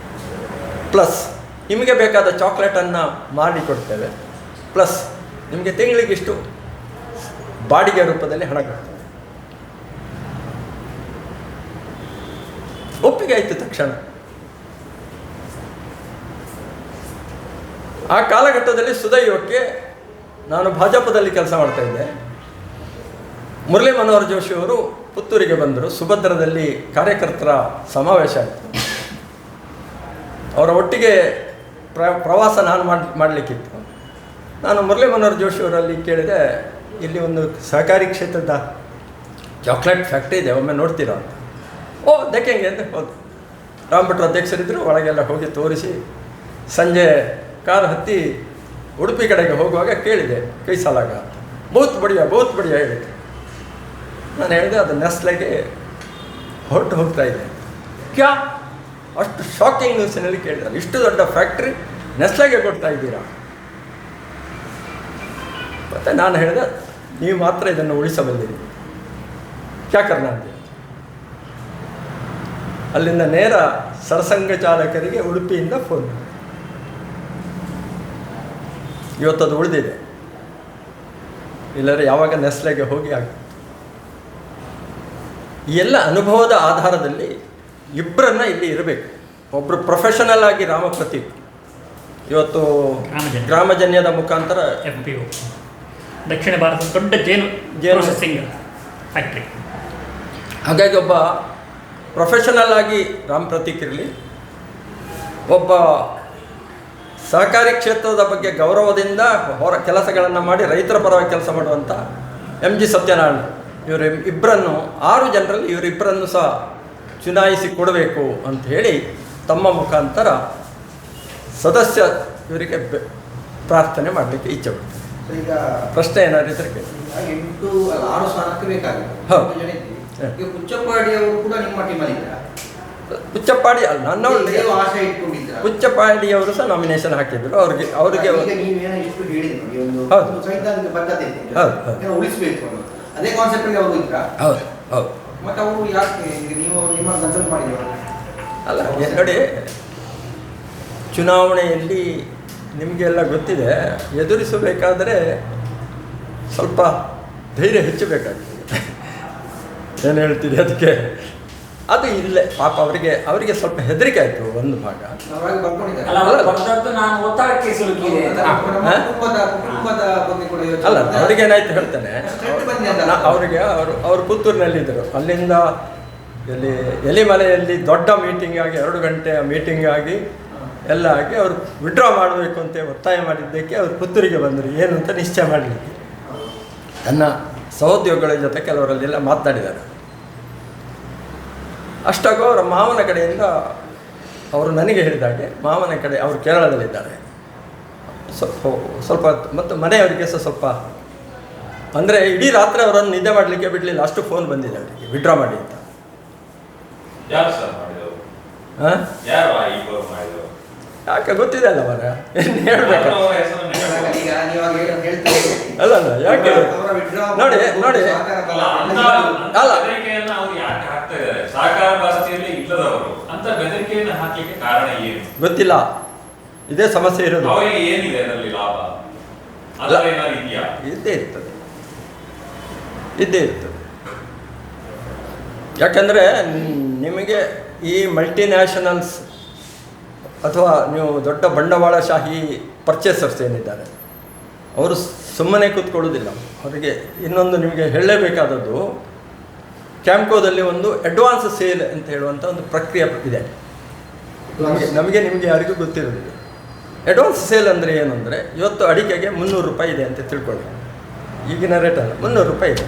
ಪ್ಲಸ್ ನಿಮಗೆ ಬೇಕಾದ ಚಾಕ್ಲೇಟನ್ನು ಮಾಡಿ ಕೊಡ್ತೇವೆ, ಪ್ಲಸ್ ನಿಮಗೆ ತಿಂಗಳಿಗಿಷ್ಟು ಬಾಡಿಗೆ ರೂಪದಲ್ಲಿ ಹಣ ಕೊಡ್ತೇವೆ. ಒಪ್ಪಿಗೆ ಆಯಿತು ತಕ್ಷಣ. ಆ ಕಾಲಘಟ್ಟದಲ್ಲಿ ಸುದೈವಕ್ಕೆ ನಾನು ಭಾಜಪದಲ್ಲಿ ಕೆಲಸ ಮಾಡ್ತಾ ಇದ್ದೆ. ಮುರಳಿ ಮನೋಹರ್ ಜೋಶಿ ಅವರು ಪುತ್ತೂರಿಗೆ ಬಂದರು. ಸುಭದ್ರದಲ್ಲಿ ಕಾರ್ಯಕರ್ತರ ಸಮಾವೇಶ ಆಯಿತು. ಅವರ ಒಟ್ಟಿಗೆ ಪ್ರವಾಸ ನಾನು ಮಾಡಲಿಕ್ಕಿತ್ತು. ನಾನು ಮುರಳಿ ಮನೋಹರ್ ಜೋಶಿ ಅವರಲ್ಲಿ ಕೇಳಿದೆ, ಇಲ್ಲಿ ಒಂದು ಸಹಕಾರಿ ಕ್ಷೇತ್ರದ ಚಾಕ್ಲೇಟ್ ಫ್ಯಾಕ್ಟ್ರಿ ಇದೆ, ಒಮ್ಮೆ ನೋಡ್ತೀರಾ ಅಂತ. ಓ ದಕ್ಕೆಂಗೆ ಅಂತ ಹೋದು. ರಾಮ್ ಭಟ್ರು ಅಧ್ಯಕ್ಷರಿದ್ದರು. ಒಳಗೆಲ್ಲ ಹೋಗಿ ತೋರಿಸಿ ಸಂಜೆ ಕಾರ್ ಹತ್ತಿ ಉಡುಪಿ ಕಡೆಗೆ ಹೋಗುವಾಗ ಕೇಳಿದೆ, ಕೈ ಸಾಲಾಗ ಅಂತ. ಬಹುತ್ ಬಡಿಯ ಹೇಳಿದೆ. ನಾನು ಹೇಳಿದೆ, ಅದು ನೆಸ್ಲೆಗೆ ಹೊರಟು ಹೋಗ್ತಾ ಇದೆ. ಕ್ಯಾ ಅಷ್ಟು ಶಾಕಿಂಗ್ ನ್ಯೂಸಿನಲ್ಲಿ ಕೇಳಿದ್ದಾರೆ, ಇಷ್ಟು ದೊಡ್ಡ ಫ್ಯಾಕ್ಟ್ರಿ ನೆಸ್ಲೆಗೆ ಕೊಡ್ತಾ ಇದ್ದೀರಾ? ಮತ್ತು ನಾನು ಹೇಳಿದೆ, ನೀವು ಮಾತ್ರ ಇದನ್ನು ಉಳಿಸಬಲ್ಲಿರಿ, ಕ್ಯಾ ಕರ್ನಾ ಅಂತ. ಅಲ್ಲಿಂದ ನೇರ ಸರಸಂಘ ಚಾಲಕರಿಗೆ ಉಡುಪಿಯಿಂದ ಫೋನ್. ಇವತ್ತದು ಉಳಿದಿದೆ, ಇಲ್ಲದ್ರೆ ಯಾವಾಗ ನೆಸ್ಲೆಗೆ ಹೋಗಿ ಆಗ್ತದೆ. ಈ ಎಲ್ಲ ಅನುಭವದ ಆಧಾರದಲ್ಲಿ ಇಬ್ಬರನ್ನ ಇಲ್ಲಿ ಇರಬೇಕು. ಒಬ್ಬರು ಪ್ರೊಫೆಷನಲ್ ಆಗಿ ರಾಮಪ್ರತೀಕ್, ಇವತ್ತು ಗ್ರಾಮಜನ್ಯದ ಮುಖಾಂತರ FPO ದಕ್ಷಿಣ ಭಾರತದ ದೊಡ್ಡ ಜೇನು ಪ್ರೊಸೆಸಿಂಗ್ ಫ್ಯಾಕ್ಟ್ರಿ. ಹಾಗಾಗಿ ಒಬ್ಬ ಪ್ರೊಫೆಷನಲ್ ಆಗಿ ರಾಮ್ ಪ್ರತೀಕ್ ಇರಲಿ, ಒಬ್ಬ ಸಹಕಾರಿ ಕ್ಷೇತ್ರದ ಬಗ್ಗೆ ಗೌರವದಿಂದ ಕೆಲಸಗಳನ್ನು ಮಾಡಿ ರೈತರ ಪರವಾಗಿ ಕೆಲಸ ಮಾಡುವಂಥ MG ಸತ್ಯನಾರಾಯಣ, ಇವರು ಇಬ್ಬರನ್ನು 6 ಜನರಲ್ಲಿ ಇವರಿಬ್ಬರನ್ನು ಸಹ ಚುನಾಯಿಸಿ ಕೊಡಬೇಕು ಅಂತ ಹೇಳಿ ತಮ್ಮ ಮುಖಾಂತರ ಸದಸ್ಯ ಇವರಿಗೆ ಪ್ರಾರ್ಥನೆ ಮಾಡಲಿಕ್ಕೆ ಇಚ್ಛೆ ಪಡ್ತಾರೆ. ಈಗ ಪ್ರಶ್ನೆ ಏನಾದ್ರು ಇದ್ರೆ ಕೇಳಿ. 6 ಸ್ಥಾನಕ್ಕೆ ಬೇಕಾಗಿದೆ. ಹೌದು. ಈಗ ಪುಚ್ಚಪ್ಪಾಡಿ ಅವರು ಕೂಡ ನಿಮ್ಮ ಟೀಮಲ್ಲಿ ಇದ್ದಾರೆ. ಪುಚ್ಚಪ್ಪಾಡಿ ಅಲ್ಲ, ನನ್ನ ಆಶೆ ಇಟ್ಕೊಂಡಿದ್ದೀರಾ? ಪುಚ್ಚಪ್ಪಾಡಿ ಅವರು ಸಹ ನಾಮಿನೇಷನ್ ಹಾಕಿದ್ರು. ಅವರಿಗೆ ನೀವೇನೋ ಇಷ್ಟು ಹೇಳಿದ್ರು, ಒಂದು ಹೌದು. ಸೈದ್ಧಾಂತಿಕ ಬದ್ಧತೆ ಇದೆ, ಹೌದು. ಉಳಿಸಬೇಕು ಅನ್ನೋದು. ಅದೇ ಕಾನ್ಸೆಪ್ಟ್ ಅಲ್ಲಿ ಅವರು ಇದ್ರ. ಹೌದು ಹೌದು. ಮತ್ತೆ ಅವರು ಯಾಕೆ ನೀವು ನಿಮ್ಮ ಕನ್ಸಲ್ಟ್ ಮಾಡಿದ್ರು? ಅಲ್ಲ ನೋಡಿ, ಚುನಾವಣೆಯಲ್ಲಿ ನಿಮಗೆಲ್ಲ ಗೊತ್ತಿದೆ, ಎದುರಿಸಬೇಕಾದರೆ ಸ್ವಲ್ಪ ಧೈರ್ಯ ಹೆಚ್ಚಬೇಕಾಗ್ತದೆ. ಏನು ಹೇಳ್ತೀರಿ ಅದಕ್ಕೆ? ಅದು ಇಲ್ಲೇ ಪಾಪ ಅವರಿಗೆ ಸ್ವಲ್ಪ ಹೆದರಿಕೆ ಆಯಿತು ಒಂದು ಭಾಗ. ಅವ್ರಾಗಿ ಬರ್ಕೊಂಡಿದ್ದಾರೆ. ಅಲ್ಲ, ಅವರು ಬಂದದ್ದು ನಾನು ಒತ್ತಡಕ್ಕೆ ಸಿಲುಕಿದೆ ಅಂತ. ನಮ್ಮ ಕುಟುಂಬದ ಬಗ್ಗೆ ಕೂಡ ಯೋಚನೆ ಅಲ್ಲ ಮಾಡಿದ್ರೆ ಅವ್ರಿಗೇನಾಯ್ತು ಹೇಳ್ತೇನೆ, ಸ್ಟ್ರೆಂತ್ ಬಂದಿದೆ ಅವರಿಗೆ ಅವರು ಪುತ್ತೂರಿನಲ್ಲಿದ್ದರು. ಅಲ್ಲಿಂದ ಎಲಿಮಲೆಯಲ್ಲಿ ದೊಡ್ಡ ಮೀಟಿಂಗ್ ಆಗಿ 2 ಗಂಟೆಯ ಮೀಟಿಂಗ್ ಆಗಿ ಎಲ್ಲ ಆಗಿ ಅವರು ವಿಡ್ರಾ ಮಾಡಬೇಕು ಅಂತ ಒತ್ತಾಯ ಮಾಡಿದ್ದಕ್ಕೆ ಅವರು ಪುತ್ತೂರಿಗೆ ಬಂದರು ಏನು ಅಂತ ನಿಶ್ಚಯ ಮಾಡಲಿಕ್ಕೆ. ನನ್ನ ಸಹೋದ್ಯೋಗಿಗಳ ಜೊತೆ ಕೆಲವರಲ್ಲೆಲ್ಲ ಮಾತನಾಡಿದ್ದಾರೆ. ಅಷ್ಟಾಗೂ ಅವರ ಮಾವನ ಕಡೆಯಿಂದ ಅವರು ನನಗೆ ಹೇಳಿದಾಗೆ ಮಾವನ ಕಡೆ ಅವರು ಕೇರಳದಲ್ಲಿದ್ದಾರೆ, ಸ್ವಲ್ಪ ಮತ್ತು ಮನೆಯವರಿಗೆ ಸ್ವಲ್ಪ ಅಂದರೆ ಇಡೀ ರಾತ್ರಿ ಅವರನ್ನು ನಿದ್ದೆ ಮಾಡಲಿಕ್ಕೆ ಬಿಡಲಿಲ್ಲ, ಅಷ್ಟು ಫೋನ್ ಬಂದಿದೆ ಅವರಿಗೆ ವಿಡ್ರಾ ಮಾಡಿ ಅಂತ. ಹಾಂ ಯಾಕೆ ಗೊತ್ತಿದೆ ಅಲ್ಲ ಮರ ಏನು ಹೇಳ್ಬೇಕು. ಈಗ ನೀವಾಗ ಹೇಳ್ತೀರಿ ಅಲ್ಲ ಯಾಕೆ ನೋಡಿ ಅಲ್ಲ ಗೊತ್ತಿಲ್ಲ, ಇದೇ ಸಮಸ್ಯೆ ಇರೋದು. ಇದ್ದೇ ಇರ್ತದೆ. ಯಾಕಂದರೆ ನಿಮಗೆ ಈ ಮಲ್ಟಿನ್ಯಾಷನಲ್ಸ್ ಅಥವಾ ನೀವು ದೊಡ್ಡ ಬಂಡವಾಳಶಾಹಿ ಪರ್ಚೇಸರ್ಸ್ ಏನಿದ್ದಾರೆ ಅವರು ಸುಮ್ಮನೆ ಕೂತ್ಕೊಳ್ಳೋದಿಲ್ಲ. ಅವರಿಗೆ ಇನ್ನೊಂದು ನಿಮಗೆ ಹೇಳಲೇಬೇಕಾದದ್ದು, ಕ್ಯಾಂಪ್ಕೋದಲ್ಲಿ ಒಂದು ಅಡ್ವಾನ್ಸ್ ಸೇಲ್ ಅಂತ ಹೇಳುವಂಥ ಒಂದು ಪ್ರಕ್ರಿಯೆ ಇದೆ. ನಿಮಗೆ ಯಾರಿಗೂ ಗೊತ್ತಿರೋದಿಲ್ಲ. ಅಡ್ವಾನ್ಸ್ ಸೇಲ್ ಅಂದರೆ ಏನು ಅಂದರೆ, ಇವತ್ತು ಅಡಿಕೆಗೆ 300 ರೂಪಾಯಿ ಇದೆ ಅಂತ ತಿಳ್ಕೊಳ್ಳಿ, ಈಗಿನ ರೇಟಲ್ಲ 300 ರೂಪಾಯಿ ಇದೆ.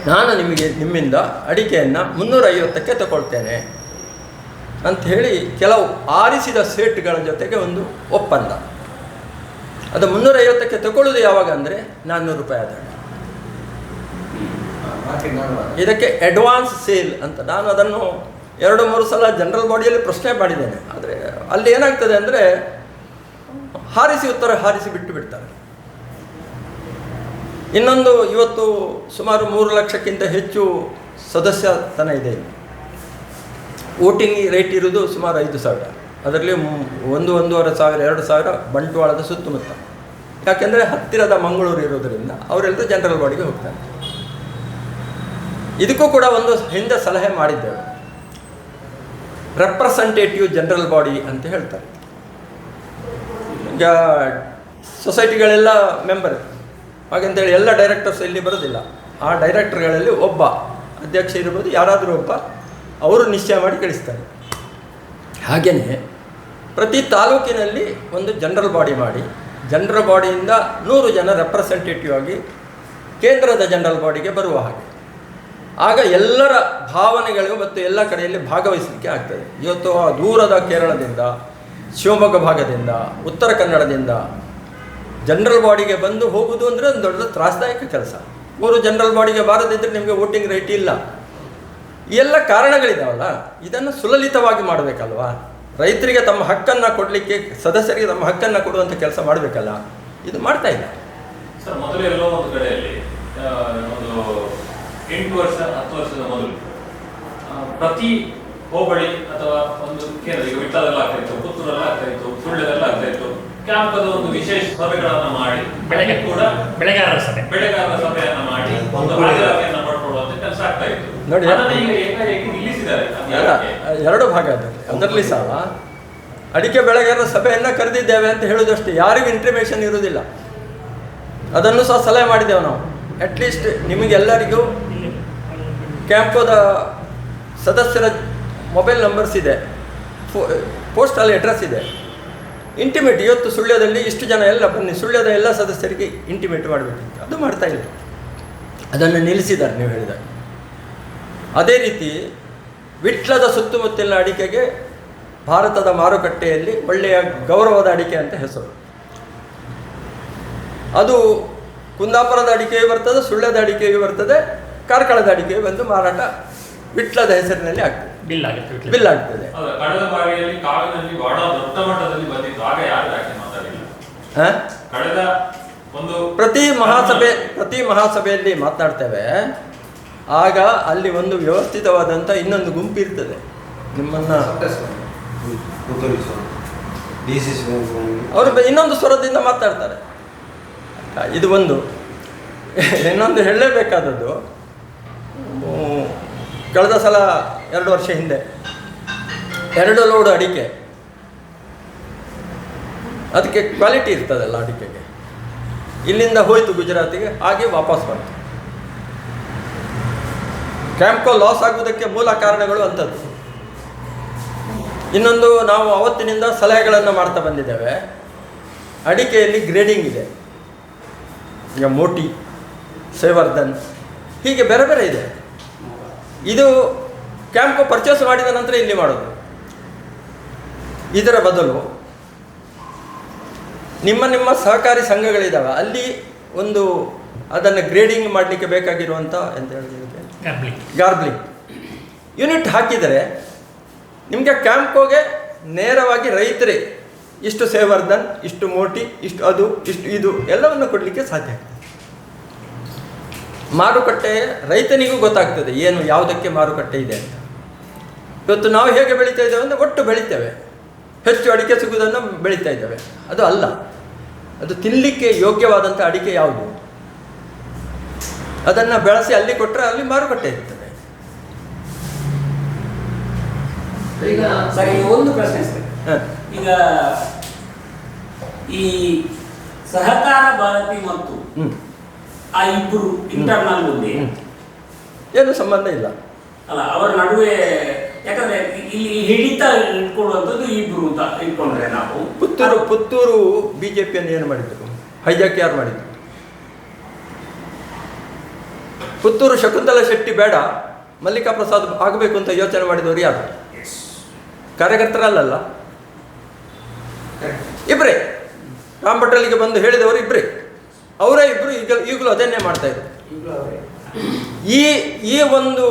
ನಾನು ನಿಮ್ಮಿಂದ ಅಡಿಕೆಯನ್ನು 350ಕ್ಕೆ ತಗೊಳ್ತೇನೆ ಅಂಥೇಳಿ ಕೆಲವು ಆರಿಸಿದ ಸೇಟ್ಗಳ ಜೊತೆಗೆ ಒಂದು ಒಪ್ಪಂದ. ಅದು 350ಕ್ಕೆ ತಗೊಳ್ಳೋದು ಯಾವಾಗ ಅಂದರೆ 400 ರೂಪಾಯಿ ಆದಾಗ. ಇದಕ್ಕೆ ಅಡ್ವಾನ್ಸ್ ಸೇಲ್ ಅಂತ. ನಾನು ಅದನ್ನು 2-3 ಸಲ ಜನರಲ್ ಬಾಡಿಯಲ್ಲಿ ಪ್ರಶ್ನೆ ಮಾಡಿದ್ದೇನೆ. ಆದರೆ ಅಲ್ಲಿ ಏನಾಗ್ತದೆ ಅಂದರೆ ಹಾರಿಸಿ ಬಿಟ್ಟು ಬಿಡ್ತಾರೆ. ಇನ್ನೊಂದು, ಇವತ್ತು ಸುಮಾರು 3 ಲಕ್ಷಕ್ಕಿಂತ ಹೆಚ್ಚು ಸದಸ್ಯತನ ಇದೆ. ವೋಟಿಂಗ್ ರೇಟ್ ಇರೋದು ಸುಮಾರು 5,000. ಅದರಲ್ಲಿ 1-1.5 ಸಾವಿರ 2 ಸಾವಿರ ಬಂಟ್ವಾಳದ ಸುತ್ತಮುತ್ತ. ಯಾಕೆಂದರೆ ಹತ್ತಿರದ ಮಂಗಳೂರು ಇರೋದರಿಂದ ಅವರೆಲ್ಲರೂ ಜನರಲ್ ಬಾಡಿಗೆ ಹೋಗ್ತಾರೆ. ಇದಕ್ಕೂ ಕೂಡ ಒಂದು ಹಿಂದೆ ಸಲಹೆ ಮಾಡಿದ್ದೇವೆ, ರೆಪ್ರೆಸೆಂಟೇಟಿವ್ ಜನರಲ್ ಬಾಡಿ ಅಂತ ಹೇಳ್ತಾರೆ. ಈಗ ಸೊಸೈಟಿಗಳೆಲ್ಲ ಮೆಂಬರ್ ಹಾಗಂತೇಳಿ ಎಲ್ಲ ಡೈರೆಕ್ಟರ್ಸ್ ಇಲ್ಲಿ ಬರೋದಿಲ್ಲ. ಆ ಡೈರೆಕ್ಟರ್ಗಳಲ್ಲಿ ಒಬ್ಬ ಅಧ್ಯಕ್ಷ ಇರ್ಬೋದು, ಯಾರಾದರೂ ಒಬ್ಬ ಅವರು ನಿಶ್ಚಯ ಮಾಡಿ ಕಳಿಸ್ತಾರೆ. ಹಾಗೆಯೇ ಪ್ರತಿ ತಾಲೂಕಿನಲ್ಲಿ ಒಂದು ಜನರಲ್ ಬಾಡಿ ಮಾಡಿ, ಜನರಲ್ ಬಾಡಿಯಿಂದ 100 ಜನ ರೆಪ್ರೆಸೆಂಟೇಟಿವ್ ಆಗಿ ಕೇಂದ್ರದ ಜನರಲ್ ಬಾಡಿಗೆ ಬರುವ ಹಾಗೆ. ಆಗ ಎಲ್ಲರ ಭಾವನೆಗಳು ಮತ್ತು ಎಲ್ಲ ಕಡೆಯಲ್ಲಿ ಭಾಗವಹಿಸಲಿಕ್ಕೆ ಆಗ್ತದೆ. ಇವತ್ತು ಆ ದೂರದ ಕೇರಳದಿಂದ, ಶಿವಮೊಗ್ಗ ಭಾಗದಿಂದ, ಉತ್ತರ ಕನ್ನಡದಿಂದ ಜನರಲ್ ಬಾಡಿಗೆ ಬಂದು ಹೋಗುವುದು ಅಂದರೆ ಒಂದು ದೊಡ್ಡ ತ್ರಾಸದಾಯಕ ಕೆಲಸ. 3 ಜನರಲ್ ಬಾಡಿಗೆ ಬಾರದಿದ್ದರೆ ನಿಮಗೆ ವೋಟಿಂಗ್ ರೈಟ್ ಇಲ್ಲ. ಈ ಎಲ್ಲ ಕಾರಣಗಳಿದಾವಲ್ಲ, ಇದನ್ನು ಸುಲಲಿತವಾಗಿ ಮಾಡಬೇಕಲ್ವಾ. ರೈತರಿಗೆ ತಮ್ಮ ಹಕ್ಕನ್ನು ಕೊಡಲಿಕ್ಕೆ, ಸದಸ್ಯರಿಗೆ ತಮ್ಮ ಹಕ್ಕನ್ನು ಕೊಡುವಂಥ ಕೆಲಸ ಮಾಡಬೇಕಲ್ಲ, ಇದು ಮಾಡ್ತಾ ಇಲ್ಲ ಸರ್. ಮೊದಲು ಎಲ್ಲೋ ಒಂದು ಕಡೆಯಲ್ಲಿ ಒಂದು 8 ವರ್ಷ 10 ವರ್ಷದ ಮೊದಲು ಪ್ರತಿ ಹೋಬಳಿ ಅಥವಾ ಒಂದು ಕೇಂದ್ರ, ಈಗ ವಿಟ್ಲದಲ್ಲ ಆಗ್ತಾ ಇತ್ತು, ಪುತ್ತೂರಲ್ಲ ಆಗ್ತಾ ಇತ್ತು, ಸುಳ್ಳ್ಯದಲ್ಲ ಆಗ್ತಾ ಇತ್ತು, ಕ್ಯಾಂಪದ ಒಂದು ವಿಶೇಷ ಸಭೆಗಳನ್ನ ಮಾಡಿ, ಬೆಳಗ್ಗೆ ಕೂಡ ಬೆಳೆಗಾರರ ಸಭೆಯನ್ನ ಮಾಡಿ ಒಂದು ಹಾಜರಾತಿಯನ್ನು ಪಡ್ಕೊಳ್ಳುವಂತ ಕೆಲಸ ಆಗ್ತಾ ಇತ್ತು. ನೋಡಿ, ಅದನ್ನ ಈಗ ಏಕಾಏಕಿ ನಿಲ್ಲಿಸಿದ್ದಾರೆ. ಎರಡು ಭಾಗ ಅದರಲ್ಲಿ ಸಹ ಅಡಿಕೆ ಬೆಳೆಗಾರರ ಸಭೆಯನ್ನು ಕರೆದಿದ್ದೇವೆ ಅಂತ ಹೇಳೋದಷ್ಟೇ, ಯಾರಿಗೂ ಇಂಟಿಮೇಷನ್ ಇರುವುದಿಲ್ಲ. ಅದನ್ನು ಸಹ ಸಲಹೆ ಮಾಡಿದ್ದೇವೆ ನಾವು. ಅಟ್ಲೀಸ್ಟ್ ನಿಮಗೆಲ್ಲರಿಗೂ ಕ್ಯಾಂಪೋದ ಸದಸ್ಯರ ಮೊಬೈಲ್ ನಂಬರ್ಸ್ ಇದೆ, ಪೋಸ್ಟಲ್ ಅಡ್ರೆಸ್ ಇದೆ. ಇಂಟಿಮೇಟ್, ಇವತ್ತು ಸುಳ್ಯದಲ್ಲಿ ಇಷ್ಟು ಜನ ಎಲ್ಲ ಬನ್ನಿ, ಸುಳ್ಯದ ಎಲ್ಲ ಸದಸ್ಯರಿಗೆ ಇಂಟಿಮೇಟ್ ಮಾಡಬೇಕಿತ್ತು, ಅದು ಮಾಡ್ತಾ ಇಲ್ಲ. ಅದನ್ನು ನಿಲ್ಲಿಸಿದ್ದಾರೆ ನೀವು ಹೇಳಿದಾಗ. ಅದೇ ರೀತಿ ವಿಟ್ಲದ ಸುತ್ತಮುತ್ತಲಿನ ಅಡಿಕೆಗೆ ಭಾರತದ ಮಾರುಕಟ್ಟೆಯಲ್ಲಿ ಒಳ್ಳೆಯ ಗೌರವದ ಅಡಿಕೆ ಅಂತ ಹೆಸರು. ಅದು ಕುಂದಾಪುರದ ಅಡಿಕೆಯೂ ಬರ್ತದೆ, ಸುಳ್ಯದ ಅಡಿಕೆಯೂ ಬರ್ತದೆ, ಕಾರ್ಕಳದ ಅಡಿಕೆಯೂ ಬಂದು ಮಾರಾಟ ವಿಟ್ಲದ ಹೆಸರಿನಲ್ಲಿ ಆಗ್ತದೆ, ಬಿಲ್ ಆಗ್ತದೆ. ಕಳೆದ ಬಾರಿಯಲ್ಲಿ ಕಾವಿನಲ್ಲಿ ಬಹಳ ದೊಡ್ಡ ಮಟ್ಟದಲ್ಲಿ ಬಂದಿತ್ತು, ಆಗ ಯಾರು ಯಾಕೆ ಮಾತಾಡಿಲ್ಲ? ಕಳೆದ ಒಂದು ಪ್ರತಿ ಮಹಾಸಭೆಯಲ್ಲಿ ಮಾತನಾಡ್ತೇವೆ. ಆಗ ಅಲ್ಲಿ ಒಂದು ವ್ಯವಸ್ಥಿತವಾದಂಥ ಇನ್ನೊಂದು ಗುಂಪು ಇರ್ತದೆ, ನಿಮ್ಮನ್ನು ಅವರು ಇನ್ನೊಂದು ಸ್ವರದಿಂದ ಮಾತಾಡ್ತಾರೆ. ಇದು ಒಂದು. ಇನ್ನೊಂದು ಹೇಳಲೇಬೇಕಾದದ್ದು, ಕಳೆದ ಸಲ 2 ವರ್ಷ ಹಿಂದೆ 2 ಲೋಡ್ ಅಡಿಕೆ, ಅದಕ್ಕೆ ಕ್ವಾಲಿಟಿ ಇರ್ತದಲ್ಲ ಅಡಿಕೆಗೆ, ಇಲ್ಲಿಂದ ಹೋಯಿತು ಗುಜರಾತಿಗೆ, ಹಾಗೆ ವಾಪಸ್ ಬಂತು. ಕ್ಯಾಂಪ್ಕೋ ಲಾಸ್ ಆಗುವುದಕ್ಕೆ ಮೂಲ ಕಾರಣಗಳು ಅಂಥದ್ದು. ಇನ್ನೊಂದು, ನಾವು ಅವತ್ತಿನಿಂದ ಸಲಹೆಗಳನ್ನು ಮಾಡ್ತಾ ಬಂದಿದ್ದೇವೆ. ಅಡಿಕೆಯಲ್ಲಿ ಗ್ರೇಡಿಂಗ್ ಇದೆ. ಈಗ ಮೋಟಿ, ಸೇವರ್ಧನ್, ಹೀಗೆ ಬೇರೆ ಬೇರೆ ಇದೆ. ಇದು ಕ್ಯಾಂಪ್ಕೋ ಪರ್ಚೇಸ್ ಮಾಡಿದ ನಂತರ ಇಲ್ಲಿ ಮಾಡೋದು. ಇದರ ಬದಲು ನಿಮ್ಮ ಸಹಕಾರಿ ಸಂಘಗಳಿದ್ದಾವೆ, ಅಲ್ಲಿ ಒಂದು ಅದನ್ನು ಗ್ರೇಡಿಂಗ್ ಮಾಡಲಿಕ್ಕೆ ಬೇಕಾಗಿರುವಂಥ ಎಂತ ಹೇಳಿದ್ರೆ ಗಾರ್ಬ್ಲಿಂಗ್ ಯೂನಿಟ್ ಹಾಕಿದರೆ ನಿಮಗೆ ಕ್ಯಾಂಪ್ಕೋಗೆ ನೇರವಾಗಿ ರೈತರೇ ಇಷ್ಟು ಸೇವರ್ಧನ್, ಇಷ್ಟು ಮೋಟಿ, ಇಷ್ಟು ಅದು, ಇಷ್ಟು ಇದು ಎಲ್ಲವನ್ನು ಕೊಡಲಿಕ್ಕೆ ಸಾಧ್ಯ ಆಗ್ತದೆ. ಮಾರುಕಟ್ಟೆ ರೈತನಿಗೂ ಗೊತ್ತಾಗ್ತದೆ ಏನು ಯಾವುದಕ್ಕೆ ಮಾರುಕಟ್ಟೆ ಇದೆ ಅಂತ. ಇವತ್ತು ನಾವು ಹೇಗೆ ಬೆಳೀತಾ ಇದ್ದೇವೆ ಅಂದರೆ ಒಟ್ಟು ಬೆಳಿತೇವೆ, ಹೆಚ್ಚು ಅಡಿಕೆ ಸಿಗುವುದನ್ನು ಬೆಳೀತಾ ಇದ್ದೇವೆ. ಅದು ಅಲ್ಲ, ಅದು ತಿನ್ನಲಿಕ್ಕೆ ಯೋಗ್ಯವಾದಂಥ ಅಡಿಕೆ ಯಾವುದು, ಅದನ್ನು ಬೆಳೆಸಿ ಅಲ್ಲಿ ಕೊಟ್ಟರೆ ಅಲ್ಲಿ ಮಾರುಕಟ್ಟೆ ಇರ್ತದೆ. ಈಗ ಸರಿ, ಒಂದು ಪ್ರಶ್ನೆ ಸರ್. ಈಗ ಈ ಸಹಕಾರ ಭಾರತಿ ಮತ್ತು ಆ ಇಬ್ಬರು ಇಂಟರ್ನಲ್ ಮುಂದೆ ಏನು ಸಂಬಂಧ ಇಲ್ಲ ಅಲ್ಲ, ಅವರ ನಡುವೆ. ಯಾಕಂದ್ರೆ ಇಲ್ಲಿ ಹಿಡಿತ ಇಟ್ಕೊಳ್ಳುವಂಥದ್ದು ಇಬ್ರು ಅಂತ ಇಟ್ಕೊಂಡ್ರೆ ನಾವು ಪುತ್ತೂರು ಬಿಜೆಪಿಯನ್ನು ಏನು ಮಾಡಿದ್ರು, ಹೈಜಾಕ್ ಯಾರು ಮಾಡಿದ್ರು? ಪುತ್ತೂರು ಶಕುಂತಲಾ ಶೆಟ್ಟಿ ಬೇಡ, ಮಲ್ಲಿಕಾ ಪ್ರಸಾದ್ ಆಗಬೇಕು ಅಂತ ಯೋಚನೆ ಮಾಡಿದವರು ಯಾರು? ಕಾರ್ಯಕರ್ತರಲ್ಲ, ಇಬ್ಬರೇ. ರಾಮ್ ಭಟ್ರಲ್ಲಿಗೆ ಬಂದು ಹೇಳಿದವರು ಇಬ್ಬರೇ, ಅವರೇ ಇಬ್ಬರು ಈಗಲೂ ಅದನ್ನೇ ಮಾಡ್ತಾ ಇದ್ರು. ಈ ಒಂದು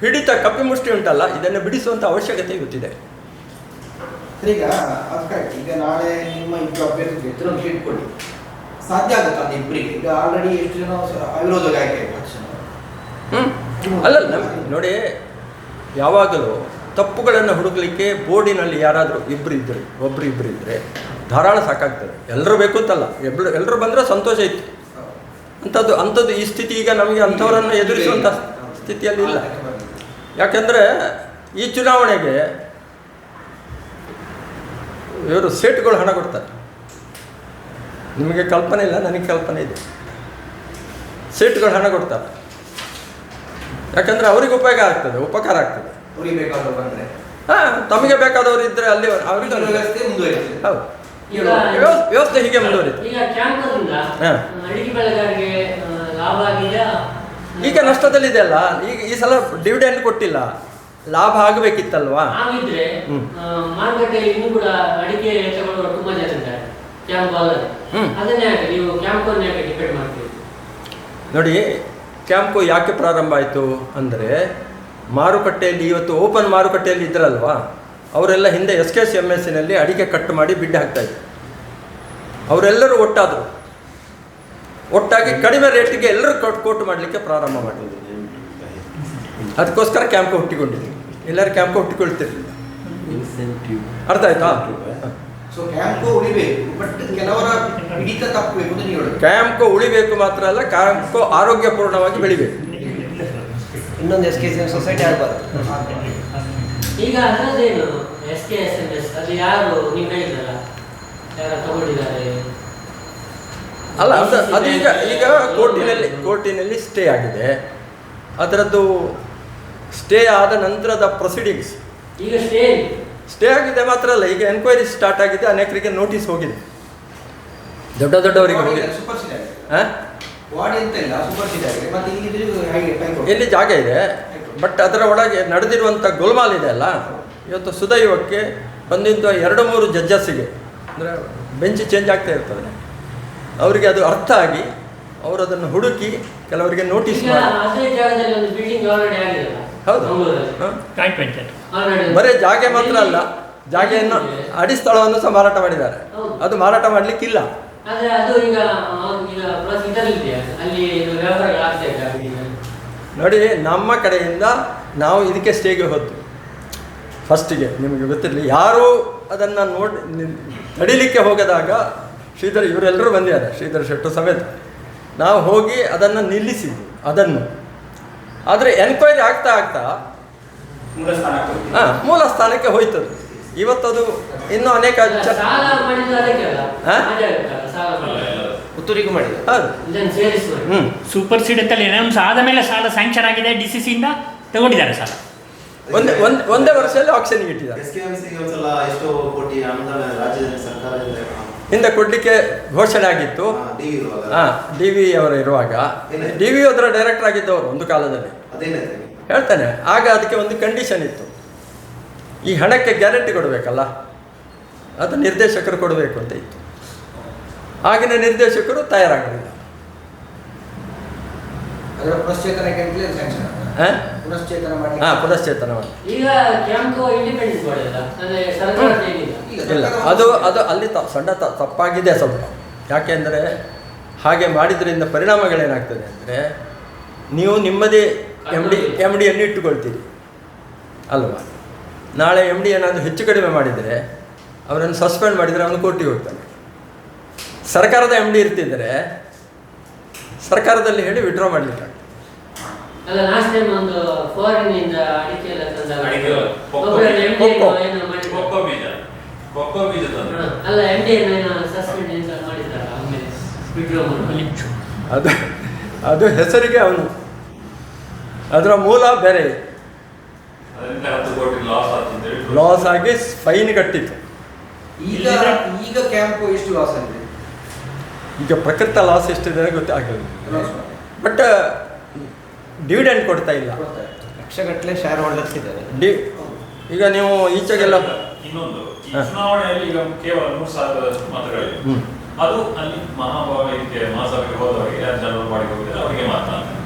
ಹಿಡಿತ ಕಪ್ಪಿಮುಷ್ಟಿ ಉಂಟಲ್ಲ, ಇದನ್ನು ಬಿಡಿಸುವಂಥ ಅವಶ್ಯಕತೆ ಇವತ್ತಿದೆ. ಈಗ ಈಗ ನಾಳೆ ನಿಮ್ಮ ಇಬ್ಬರು ಅಭ್ಯರ್ಥಿ ಎತ್ತರಕ್ಕೆ ಇಟ್ಕೊಳ್ಳಿ, ಸಾಧ್ಯ ಆಗುತ್ತೆ ಅದು ಇಬ್ಬರಿಗೆ? ಈಗ ಆಲ್ರೆಡಿ ಎಷ್ಟು ಜನ ಅವಿರೋಧ ಆಯ್ಕೆ ಅಲ್ಲ ನೋಡಿ, ಯಾವಾಗಲೂ ತಪ್ಪುಗಳನ್ನು ಹುಡುಕಲಿಕ್ಕೆ ಬೋರ್ಡಿನಲ್ಲಿ ಯಾರಾದರೂ ಒಬ್ಬರು ಇಬ್ಬರು ಇದ್ದರೆ ಧಾರಾಳ ಸಾಕಾಗ್ತದೆ. ಎಲ್ಲರೂ ಬೇಕು ಅಂತಲ್ಲ, ಎಲ್ಲರೂ ಬಂದರೆ ಸಂತೋಷ ಇತ್ತು. ಅಂಥದ್ದು ಈ ಸ್ಥಿತಿ ಈಗ ನಮಗೆ ಅಂಥವರನ್ನು ಎದುರಿಸುವಂಥ ಸ್ಥಿತಿಯಲ್ಲಿ ಇಲ್ಲ. ಯಾಕೆಂದರೆ ಈ ಚುನಾವಣೆಗೆ ಇವರು ಸೇಟ್ಗಳು ಹಣ ಕೊಡ್ತಾರೆ. ನಿಮಗೆ ಕಲ್ಪನೆ ಇಲ್ಲ, ನನಗೆ ಕಲ್ಪನೆ ಇದೆ. ಸೇಟ್ಗಳು ಹಣ ಕೊಡ್ತಾರೆ, ಯಾಕಂದರೆ ಅವ್ರಿಗೆ ಉಪಕಾರ ಆಗ್ತದೆ. ಅವ್ರಿಗೆ ಬೇಕಾದವರು ಬಂದರೆ, ತಮಗೆ ಬೇಕಾದವರು ಇದ್ದರೆ ಅಲ್ಲಿ ಅವ್ರಿಗೆ ವ್ಯವಸ್ಥೆ ಮುಂದುವರಿಯುತ್ತೆ. ಹೌದು, ವ್ಯವಸ್ಥೆ ಹೀಗೆ ಮುಂದುವರಿಯುತ್ತೆ. ಈಗ ನಷ್ಟದಲ್ಲಿದೆ ಅಲ್ಲ, ಈಗ ಈ ಸಲ ಡಿವಿಡೆಂಡ್ ಕೊಟ್ಟಿಲ್ಲ, ಲಾಭ ಆಗಬೇಕಿತ್ತಲ್ವಾ? ನೋಡಿ, ಕ್ಯಾಂಪ್ಕೋ ಯಾಕೆ ಪ್ರಾರಂಭ ಆಯಿತು ಅಂದರೆ, ಮಾರುಕಟ್ಟೆಯಲ್ಲಿ ಇವತ್ತು ಓಪನ್ ಮಾರುಕಟ್ಟೆಯಲ್ಲಿ ಇದ್ರಲ್ವಾ, ಅವರೆಲ್ಲ ಹಿಂದೆ SKCMSನಲ್ಲಿ ಅಡಿಕೆ ಕಟ್ ಮಾಡಿ ಬಿಡ್ಡೆ ಹಾಕ್ತಾಯಿದ್ರು. ಅವರೆಲ್ಲರೂ ಒಟ್ಟಾಗಿ ಕಡಿಮೆ ರೇಟಿಗೆ ಎಲ್ಲರೂ ಕೋಟ್ ಮಾಡಲಿಕ್ಕೆ ಪ್ರಾರಂಭ ಮಾಡಿದ್ರು. ಅದಕ್ಕೋಸ್ಕರ ಕ್ಯಾಂಪ್ಕೋ ಹುಟ್ಟಿಕೊಂಡಿದ್ರು. ಎಲ್ಲರೂ ಕ್ಯಾಂಪ್ಕೋ ಹುಟ್ಟಿಕೊಳ್ತಿರ್ಲಿಲ್ಲ. ಅರ್ಥ ಆಯ್ತಾ? ಸೊ ಕ್ಯಾಂಪ್ಕೋ ಉಳಿಬೇಕು, ಬಟ್ ಕೆಲವರ ಹಿಡಿತ ತಪ್ಪಬೇಕು ಅಂತ ನೀವು ಹೇಳೋದು. ಕ್ಯಾಂಪ್ಕೋ ಉಳಿಬೇಕು ಮಾತ್ರ ಅಲ್ಲ, ಕ್ಯಾಂಪ್ಕೋ ಆರೋಗ್ಯಪೂರ್ಣವಾಗಿ ಬೆಳಿಬೇಕು. ಇನ್ನೊಂದು SKCM ಸೊಸೈಟಿ ಆಗಬಾರ್ದು. ಈಗ ಅದರದ್ದೇನು SKSMS ಅದು ಯಾರು ನೀವು ಹೇಳಿದ್ರಲ್ಲ, ಯಾರು ತಗೊಂಡಿದ್ದಾರೆ? ಅಲ್ಲ, ಅದು ಈಗ ಕೋರ್ಟಿನಲ್ಲಿ ಸ್ಟೇ ಆಗಿದೆ. ಅದರದ್ದು ಸ್ಟೇ ಆದ ನಂತರದ ಪ್ರೊಸೀಡಿಂಗ್ಸ್ ಈಗ ಸ್ಟೇ ಆಗಿದೆ ಮಾತ್ರ ಅಲ್ಲ, ಈಗ ಎನ್ಕ್ವೈರಿ ಸ್ಟಾರ್ಟ್ ಆಗಿದೆ. ಅನೇಕರಿಗೆ ನೋಟಿಸ್ ಹೋಗಿದೆ, ದೊಡ್ಡವರಿಗೆ ಹೋಗಿದೆ. ಎಲ್ಲಿ ಜಾಗ ಇದೆ, ಬಟ್ ಅದರ ಒಳಗೆ ನಡೆದಿರುವಂಥ ಗೋಲ್ಮಾಲ್ ಇದೆ ಅಲ್ಲ. ಇವತ್ತು ಸುದೈವಕ್ಕೆ ಬಂದಿದ್ದ 2-3 ಜಡ್ಜಸ್ಸಿಗೆ ಅಂದರೆ ಬೆಂಚ್ ಚೇಂಜ್ ಆಗ್ತಾ ಇರ್ತದೆ, ಅವರಿಗೆ ಅದು ಅರ್ಥ ಆಗಿ ಅವರು ಅದನ್ನು ಹುಡುಕಿ ಕೆಲವರಿಗೆ ನೋಟಿಸ್ ಮಾಡಿ. ಹೌದು, ಬರೀ ಜಾಗ ಮಾತ್ರ ಅಲ್ಲ, ಜಾಗೆಯನ್ನು ಅಡಿಸ್ಥಳವನ್ನು ಸಹ ಮಾರಾಟ ಮಾಡಿದ್ದಾರೆ. ಅದು ಮಾರಾಟ ಮಾಡಲಿಕ್ಕಿಲ್ಲ. ನೋಡಿ, ನಮ್ಮ ಕಡೆಯಿಂದ ನಾವು ಇದಕ್ಕೆ ಸ್ಟೇಗೆ ಹೋದ್ವಿ. ಫಸ್ಟಿಗೆ ನಿಮಗೆ ಗೊತ್ತಿರಲಿ, ಯಾರೂ ಅದನ್ನು ತಡಿಲಿಕ್ಕೆ ಹೋಗದಾಗ ಇವರೆಲ್ಲರೂ ಬಂದಿದ್ದಾರೆ, ಶ್ರೀಧರ್ ಶೆಟ್ಟರು ಸಮೇತ. ನಾವು ಹೋಗಿ ಅದನ್ನು ನಿಲ್ಲಿಸಿದ್ವಿ. ಅದನ್ನು ಆದರೆ ಎನ್ಕ್ವೈರಿ ಆಗ್ತಾ ಆಗ್ತಾ ಮೂಲ ಸ್ಥಾನಕ್ಕೆ ಹೋಗಿ. ಮೂಲ ಸ್ಥಾನಕ್ಕೆ ಹೋಯ್ತದು. ಇವತ್ತದು ಇನ್ನೂ ಅನೇಕ ಸಾಲ ಮಾಡಿದ್ದು ಅದಕ್ಕೆಲ್ಲ ಹಾ? ಮಜಾ ಇರುತ್ತಲ್ಲ, ಸಾಲ ಮಾಡಿದ್ದು. ಪುತ್ತೂರಿಗೂ ಮಾಡಿದ ಹೌದು. ಇದನ್ನು ಸೇರಿಸುವ ಸೂಪರ್ ಸೀಡ್ ಅಂತಲ್ಲಿ ಅನೌನ್ಸ್ ಆದ ಮೇಲೆ ಸಾಲ ಸ್ಯಾಂಕ್ಷನ್ ಆಗಿದೆ, DCC-ಯಿಂದ ತಗೊಂಡಿದ್ದಾರೆ ಸಾಲ. ಒಂದೇ ವರ್ಷದಲ್ಲಿ ಆಕ್ಷನ್ಗೆ ಇಟ್ಟಿದ್ದಾರೆ. SKMC ಒಂದ್ಸಲ ಎಷ್ಟೋ ಕೋಟಿ ಅನುದಾನ ರಾಜ್ಯದಲ್ಲಿ ಸರ್ಕಾರದಿಂದ ಹಿಂದೆ ಕೊಡ್ಲಿಕ್ಕೆ ಘೋಷಣೆ ಆಗಿತ್ತು. DV ಇರುವಾಗ DV ಅವರು ಇರುವಾಗ DV ಅದರ ಡೈರೆಕ್ಟರ್ ಆಗಿದ್ದವರು ಒಂದು ಕಾಲದಲ್ಲಿ. ಅದೇನೈತೆ ಹೇಳ್ತಾನೆ, ಆಗ ಅದಕ್ಕೆ ಒಂದು ಕಂಡೀಷನ್ ಇತ್ತು, ಈ ಹಣಕ್ಕೆ ಗ್ಯಾರಂಟಿ ಕೊಡಬೇಕಲ್ಲ, ಅದು ನಿರ್ದೇಶಕರು ಕೊಡಬೇಕು ಅಂತ ಇತ್ತು. ಆಗಿನ ನಿರ್ದೇಶಕರು ತಯಾರಾಗಲಿಲ್ಲ. ಅದರ ಪುನಶ್ಚೇತನಕ್ಕೆ ಅಂತಲೇ ಸ್ಯಾಂಕ್ಷನ್ ಪುನಶ್ಚೇತನ ಮಾಡಿ ಪುನಶ್ಚೇತನ ಮಾಡಿ. ಈಗ ಕ್ಯಾಂಪ್ಕೋ ಇಂಡಿಪೆಂಡೆಂಟ್ ಬಾಡಿ ಅಲ್ಲ, ಅಂದರೆ ಸರ್ಕಾರದ ಏನಿಲ್ಲ. ಇಲ್ಲ, ಅದು ಅಲ್ಲಿ ಸಣ್ಣ ತಪ್ಪಾಗಿದೆ ಸ್ವಲ್ಪ. ಯಾಕೆಂದರೆ ಹಾಗೆ ಮಾಡಿದ್ರಿಂದ ಪರಿಣಾಮಗಳೇನಾಗ್ತದೆ ಅಂದರೆ, ನೀವು ನಿಮ್ಮದೇ ಎಮ್ ಡಿಯನ್ನು ಇಟ್ಟುಕೊಳ್ತೀರಿ ಅಲ್ವಾ. ನಾಳೆ MD ಏನಾದರೂ ಹೆಚ್ಚು ಕಡಿಮೆ ಮಾಡಿದರೆ ಅವರನ್ನು ಸಸ್ಪೆಂಡ್ ಮಾಡಿದರೆ ಅವನು ಕೋರ್ಟಿಗೆ ಹೋಗ್ತಾನೆ. ಸರ್ಕಾರದ MD ಇರ್ತಿದ್ದರೆ ಸರ್ಕಾರದಲ್ಲಿ ಹೇಳಿ ವಿಡ್ರಾ ಮಾಡಲಿಕ್ಕೆ. ಅಲ್ಲ, ಲಾಸ್ಟ್ ಟೈಮ್ ಒಂದು ಫಾರಿನ್ ಇಂದ ಅಡಿಕೆ ಎಲ್ಲ ತಂದಾಗ ಅಡಿಕೆ ಅಲ್ಲ, ಕೊಕ್ಕೋ ಬೀಜ ತಂದ್ರೆ ಅಲ್ಲ, MD ಏನೋ ಸಸ್ಪೆಂಡ್ ಅಂತ ಮಾಡಿದ್ದಾರೆ, ಆಮೇಲೆ ವಿಡ್ರಾ ಮಾಡಿ. ಅದು ಹೆಸರಿಗೆ ಅವನು, ಅದರ ಮೂಲ ಬೇರೆ. ಅದರಿಂದ 10 ಕೋಟಿ ಲಾಸ್ ಆಗ್ತದೆ. ಲಾಸ್ ಆಗಿ ಫೈನ್ ಕಟ್ಟಿತ್ತು. ಈಗ ಕ್ಯಾಂಪ್ ಎಷ್ಟು ಲಾಸ್ ಆಗಿದೆ? ಈಗ ಪ್ರಕೃತ ಲಾಸ್ ಎಷ್ಟಿದೆ ಗೊತ್ತಾಗಲಿಲ್ಲ. ಬಟ್ ಡಿವಿಡೆಂಡ್ ಕೊಡ್ತಾ ಇಲ್ಲ. ಲಕ್ಷಗಟ್ಟಲೆ ಶೇರ್ ಹೋಲ್ಡರ್ಸ್ ಇದ್ದಾರೆ. ಈಗ ನೀವು ಈಚೆಗೆಲ್ಲ ಇನ್ನೊಂದು, ಈ ಚುನಾವಣೆಯಲ್ಲಿ ಈಗ ಕೇವಲ 3,000 ಮತಗಳಿವೆ. ಅದು ಅಲ್ಲಿ ಇದಕ್ಕೆ ಮಹಾಸಭೆಗೆ ಹೋದವರಿಗೆ, ಯಾರು ಜನರಲ್ ಬಾಡಿಗೆ ಹೋಗಿದ್ದಾರೆ ಅವರಿಗೆ ಮಾತ್ರ.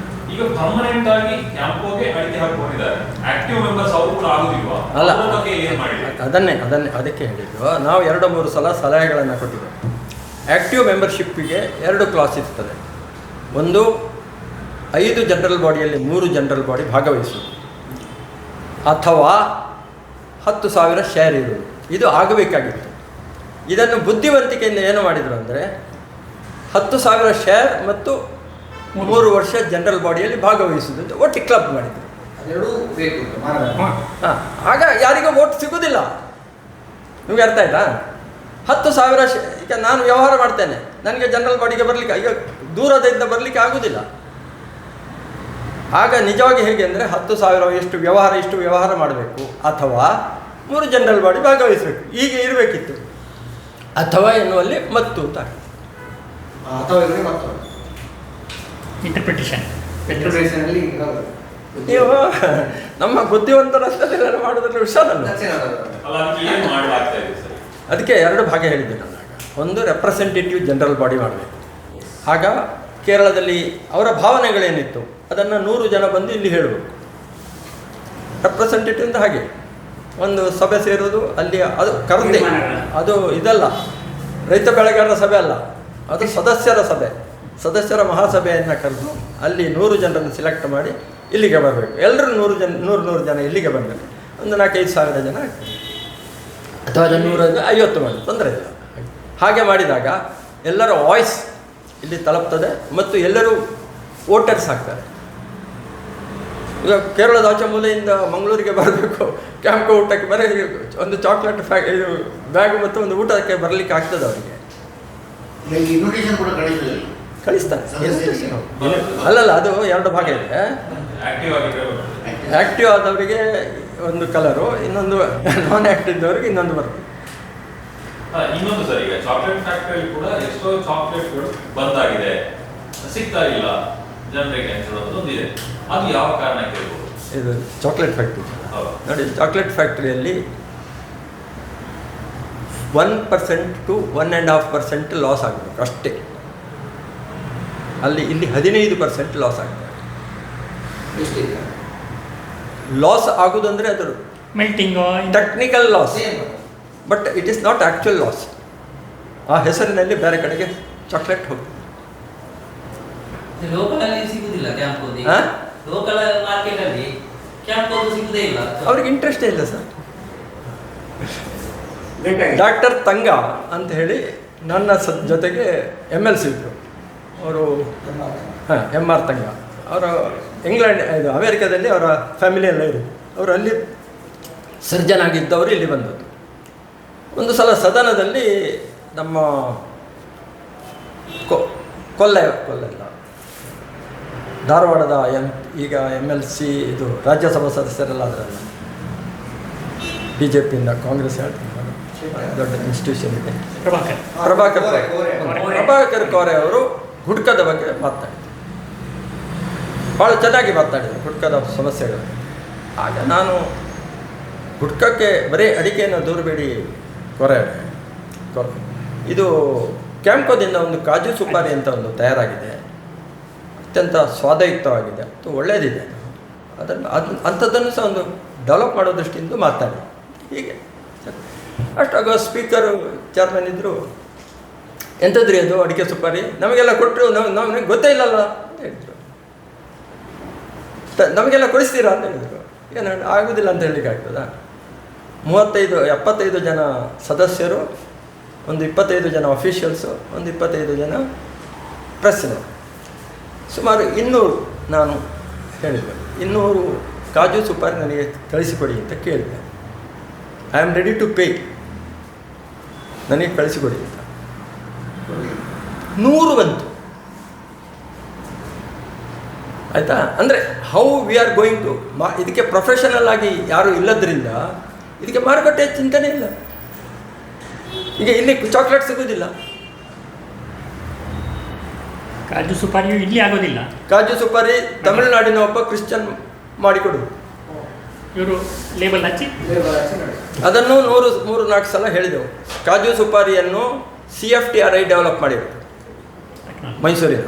ಈಗ ಪರ್ಮನೆಂಟ್ ಆಗಿ ಕ್ಯಾಂಪೋಗೆ ಅಡಿಕೆ ಹಾಕೊಂಡಿದ್ದಾರೆ. ಆಕ್ಟಿವ್ ಮೆಂಬರ್ಸ್ ಅವರು ಕೂಡ ಆಗುದಿಲ್ವಾ? ಅಲ್ಲ, ಅವ್ರ ಬಗ್ಗೆ ಏನ್ ಮಾಡಿದ್ದಾರೆ? ಅದಕ್ಕೆ ಹೇಳಿದ್ದು ನಾವು 2-3 ಸಲ ಸಲಹೆಗಳನ್ನು ಕೊಟ್ಟಿದ್ದೇವೆ. ಆ್ಯಕ್ಟಿವ್ ಮೆಂಬರ್ಶಿಪ್ಪಿಗೆ 2 ಕ್ಲಾಸ್ ಇರ್ತದೆ. ಒಂದು 5 ಜನರಲ್ ಬಾಡಿಯಲ್ಲಿ 3 ಜನರಲ್ ಬಾಡಿ ಭಾಗವಹಿಸುವುದು, ಅಥವಾ 10,000 ಶೇರ್ ಇರುವುದು. ಇದು ಆಗಬೇಕಾಗಿತ್ತು. ಇದನ್ನು ಬುದ್ಧಿವಂತಿಕೆಯಿಂದ ಏನು ಮಾಡಿದರು ಅಂದರೆ, 10,000 ಶೇರ್ ಮತ್ತು 3 ವರ್ಷ ಜನರಲ್ ಬಾಡಿಯಲ್ಲಿ ಭಾಗವಹಿಸುವುದು ಅಂತ ಒಟ್ಟು ಕ್ಲಬ್ ಮಾಡಿದರು. ಅದೆರಡೂ ಬೇಕು ಆಗ ಯಾರಿಗೂ ವೋಟ್ ಸಿಗೋದಿಲ್ಲ. ನಿಮಗೆ ಅರ್ಥ ಆಯ್ತಾ? 10,000 ಈಗ ನಾನು ವ್ಯವಹಾರ ಮಾಡ್ತೇನೆ, ನನಗೆ ಜನರಲ್ ಬಾಡಿಗೆ ಬರಲಿಕ್ಕೆ, ಈಗ ದೂರದಿಂದ ಬರಲಿಕ್ಕೆ ಆಗೋದಿಲ್ಲ. ಆಗ ನಿಜವಾಗಿ ಹೇಗೆ ಅಂದರೆ 10,000 ಇಷ್ಟು ವ್ಯವಹಾರ ಮಾಡಬೇಕು, ಅಥವಾ 3 ಜನರಲ್ ಬಾಡಿ ಭಾಗವಹಿಸಬೇಕು, ಹೀಗೆ ಇರಬೇಕಿತ್ತು. ಅಥವಾ ಎನ್ನುವಲ್ಲಿ ಮತ್ತು ಅಂತ ಅಥವಾ ಇವರಿಗೆ ಮತ್ತು ಇಂಟರ್ಪ್ರಿಟೇಷನ್ ಅಲ್ಲಿ ನೀವು ನಮ್ಮ ಬುದ್ಧಿವಂತರಷ್ಟೆಲ್ಲ ಮಾಡೋದ್ರಲ್ಲಿ ಹುಷಾರಲ್ಲ. ಅಲ್ಲ, ಅದಕ್ಕೆ ಏನ್ ಮಾಡಲಾಗ್ತಾ ಇದೆ ಸರ್? ಅದಕ್ಕೆ 2 ಭಾಗ ಹೇಳಿದ್ದೆ ನಾನು. ಒಂದು ರೆಪ್ರೆಸೆಂಟೇಟಿವ್ ಜನರಲ್ ಬಾಡಿ ಮಾಡಬೇಕು. ಆಗ ಕೇರಳದಲ್ಲಿ ಅವರ ಭಾವನೆಗಳೇನಿತ್ತು ಅದನ್ನು 100 ಜನ ಬಂದು ಇಲ್ಲಿ ಹೇಳಬೇಕು. ರೆಪ್ರೆಸೆಂಟೇಟಿವ್ ಅಂತ ಹಾಗೆ ಒಂದು ಸಭೆ ಸೇರೋದು, ಅಲ್ಲಿ ಅದು ಕರೆದೆ, ಅದು ಇದಲ್ಲ, ರೈತ ಬೆಳೆಗಾರರ ಸಭೆ ಅಲ್ಲ, ಅದು ಸದಸ್ಯರ ಸಭೆ, ಸದಸ್ಯರ ಮಹಾಸಭೆಯನ್ನು ಕರೆದು ಅಲ್ಲಿ 100 ಜನರನ್ನು ಸಿಲೆಕ್ಟ್ ಮಾಡಿ ಇಲ್ಲಿಗೆ ಬರಬೇಕು. ಎಲ್ಲರೂ 100 ಜನ ಇಲ್ಲಿಗೆ ಬಂದರೆ ಒಂದು 4-5 ಸಾವಿರ ಜನ ಆಗ್ತದೆ, ಅಥವಾ 150 ಮಾಡಿ ತೊಂದರೆ ಇಲ್ಲ. ಹಾಗೆ ಮಾಡಿದಾಗ ಎಲ್ಲರ ವಾಯ್ಸ್ ಇಲ್ಲಿ ತಲುಪ್ತದೆ ಮತ್ತು ಎಲ್ಲರೂ ವೋಟರ್ಸ್ ಆಗ್ತಾರೆ. ಈಗ ಕೇರಳದ ಆಚೆ ಮೂಲೆಯಿಂದ ಮಂಗಳೂರಿಗೆ ಬರಬೇಕು, ಕ್ಯಾಂಪ್ ಊಟಕ್ಕೆ ಬರೀ ಒಂದು ಚಾಕ್ಲೇಟ್ ಇದು ಬ್ಯಾಗ್ ಮತ್ತು ಒಂದು ಊಟಕ್ಕೆ ಬರಲಿಕ್ಕೆ ಆಗ್ತದೆ ಅವರಿಗೆ. ಇನ್ವಿಟೇಷನ್ ಕೂಡ ಕಳಿಸ್ತಾರೆ. ಅಲ್ಲಲ್ಲ, ಅದು 2 ಭಾಗ ಇದೆ. ಆ್ಯಕ್ಟಿವ್ ಆದವರಿಗೆ ಒಂದು ಕಲರು, ಇನ್ನೊಂದು ನಾನ್ ಆ್ಯಕ್ಟಿವ್ ಇದ್ದವರಿಗೆ ಇನ್ನೊಂದು ಬರ್ತದೆ. ಇನ್ನೊಂದು ಸರ್, ಈಗ ಚಾಕ್ಲೇಟ್ ಫ್ಯಾಕ್ಟರಿ ಕೂಡ ಎಷ್ಟೋ ಚಾಕ್ಲೇಟ್ಗಳು ಬಂದಾಗಿದೆ, ಸಿಗ್ತಾ ಇಲ್ಲ ಜನರಿಗೆ ಅಂತ ಹೇಳೋದು ಒಂದಿದೆ. ಅದು ಯಾವ ಕಾರಣಕ್ಕೆ ಇರ್ಬೋದು? ಇದು ಚಾಕ್ಲೇಟ್ ಫ್ಯಾಕ್ಟ್ರಿ ನೋಡಿ, ಚಾಕ್ಲೇಟ್ ಫ್ಯಾಕ್ಟ್ರಿಯಲ್ಲಿ 1% to 1.5% ಲಾಸ್ ಆಗಬೇಕು ಅಷ್ಟೇ. ಇಲ್ಲಿ 15% ಲಾಸ್ ಆಗ್ತದೆ. ಲಾಸ್ ಆಗುವುದಂದರೆ ಅದು melting technical loss, but it is not actual loss. ಆ ಹೆಸರಿನಲ್ಲಿ ಬೇರೆ ಕಡೆಗೆ ಚಾಕ್ಲೇಟ್ ಹೋಗ್ತದೆ. ಲೋಕಲ್ ಅಲ್ಲಿ ಸಿಗುದಿಲ್ಲ ಕ್ಯಾಂಪೋದಿ, ಹಾ? ಲೋಕಲ್ ಮಾರ್ಕೆಟ್ ಅಲ್ಲಿ ಕ್ಯಾಂಪೋದು ಸಿಗುದೇ ಇಲ್ಲ. ಅವ್ರಿಗೆ ಇಂಟ್ರೆಸ್ಟೇ ಇಲ್ಲ ಸರ್. ಡಾಕ್ಟರ್ ತಂಗ ಅಂತ ಹೇಳಿ ನನ್ನ ಜೊತೆಗೆ MLC ಇದ್ದರು ಅವರು, MR ತಂಗ. ಅವರು ಇಂಗ್ಲೆಂಡ್ ಇದು ಅಮೇರಿಕಾದಲ್ಲಿ ಅವರ ಫ್ಯಾಮಿಲಿ ಎಲ್ಲ ಇರೋದು. ಅವರು ಅಲ್ಲಿ ಸರ್ಜನ್ ಆಗಿದ್ದವರು ಇಲ್ಲಿ ಬಂದದ್ದು. ಒಂದು ಸಲ ಸದನದಲ್ಲಿ ನಮ್ಮ ಕೊಲ್ಲ ಧಾರವಾಡದ ಈಗ MLC ಇದು ರಾಜ್ಯಸಭಾ ಸದಸ್ಯರೆಲ್ಲ ಅದರಲ್ಲ, BJPಯಿಂದ ಕಾಂಗ್ರೆಸ್ ಹೇಳ್ತೀನಿ, ದೊಡ್ಡ ಇನ್ಸ್ಟಿಟ್ಯೂಷನ್ ಇದೆ, ಪ್ರಭಾಕರ್ ಕೋರೆ ಅವರು ಗುಟ್ಕದ ಬಗ್ಗೆ ಮಾತಾಡಿದರು. ಭಾಳ ಚೆನ್ನಾಗಿ ಮಾತಾಡಿದರು ಗುಟ್ಕದ ಸಮಸ್ಯೆಗಳು. ಆಗ ನಾನು ಗುಟ್ಕಕ್ಕೆ ಬರೀ ಅಡಿಕೆಯನ್ನು ದೂರಬೇಡಿ ಕೊರೆ, ಇದು ಕ್ಯಾಂಪ್ಕೋದಿಂದ ಒಂದು ಕಾಜು ಸುಪಾರಿ ಅಂತ ಒಂದು ತಯಾರಾಗಿದೆ, ಅತ್ಯಂತ ಸ್ವಾದಯುಕ್ತವಾಗಿದೆ, ಅದು ಒಳ್ಳೆಯದಿದೆ, ಅಂಥದ್ದನ್ನು ಸಹ ಒಂದು ಡೆವಲಪ್ ಮಾಡೋ ದೃಷ್ಟಿಯಿಂದ ಮಾತಾಡಿ. ಹೀಗೆ ಅಷ್ಟಾಗ ಸ್ಪೀಕರು ಚೇರ್ಮನ್ ಇದ್ದರು, ಎಂಥದ್ರಿ ಅದು ಅಡಿಕೆ ಸುಪಾರಿ ನಮಗೆಲ್ಲ ಕೊಟ್ಟರು, ನಮಗೆ ಗೊತ್ತೇ ಇಲ್ಲಲ್ಲ ಅಂತ ಹೇಳಿದರು. ನಮಗೆಲ್ಲ ಕೊಡಿಸ್ತೀರಾ ಅಂತ ಹೇಳಿದರು. ಏನು ಆಗೋದಿಲ್ಲ ಅಂತ ಹೇಳಲಿಕ್ಕೆ ಆಗ್ತದಾ? 75 ಜನ ಸದಸ್ಯರು, ಒಂದು 25 ಜನ ಅಫಿಷಿಯಲ್ಸು, ಒಂದು 25 ಜನ ಪ್ರೆಸ್ಸಿನವರು, ಸುಮಾರು 200 ನಾನು ಹೇಳಿದೆ. 200 ಕಾಜು ಸುಪಾರಿ ನನಗೆ ಕಳಿಸಿಕೊಡಿ ಅಂತ ಕೇಳಿದೆ. I am ready to pay, ನನಗೆ ಕಳಿಸಿಕೊಡಿ ಅಂತ. 100 ಬಂತು. ಆಯಿತಾ? ಅಂದರೆ how we are going to ಇದಕ್ಕೆ ಪ್ರೊಫೆಷನಲ್ ಆಗಿ ಯಾರೂ ಇಲ್ಲದ್ರಿಂದ ಇದಕ್ಕೆ ಮಾರುಕಟ್ಟೆ ಚಿಂತನೆ ಇಲ್ಲ. ಈಗ ಇಲ್ಲಿ ಚಾಕ್ಲೇಟ್ ಸಿಗೋದಿಲ್ಲ, ಕಾಜು ಸುಪಾರಿಯು ಇಲ್ಲಿ ಆಗೋದಿಲ್ಲ. ಕಾಜು ಸುಪಾರಿ ತಮಿಳುನಾಡಿನ ಒಬ್ಬ ಕ್ರಿಶ್ಚಿಯನ್ ಮಾಡಿಕೊಡುದು. ಇವರು ಲೇಬಲ್ ಹಚ್ಚಿ ಅದನ್ನು 3-4 ಸಲ ಹೇಳಿದೆವು. ಕಾಜು ಸುಪಾರಿಯನ್ನು CFTRI ಡೆವಲಪ್ ಮಾಡಿರೋದು, ಮೈಸೂರಿನ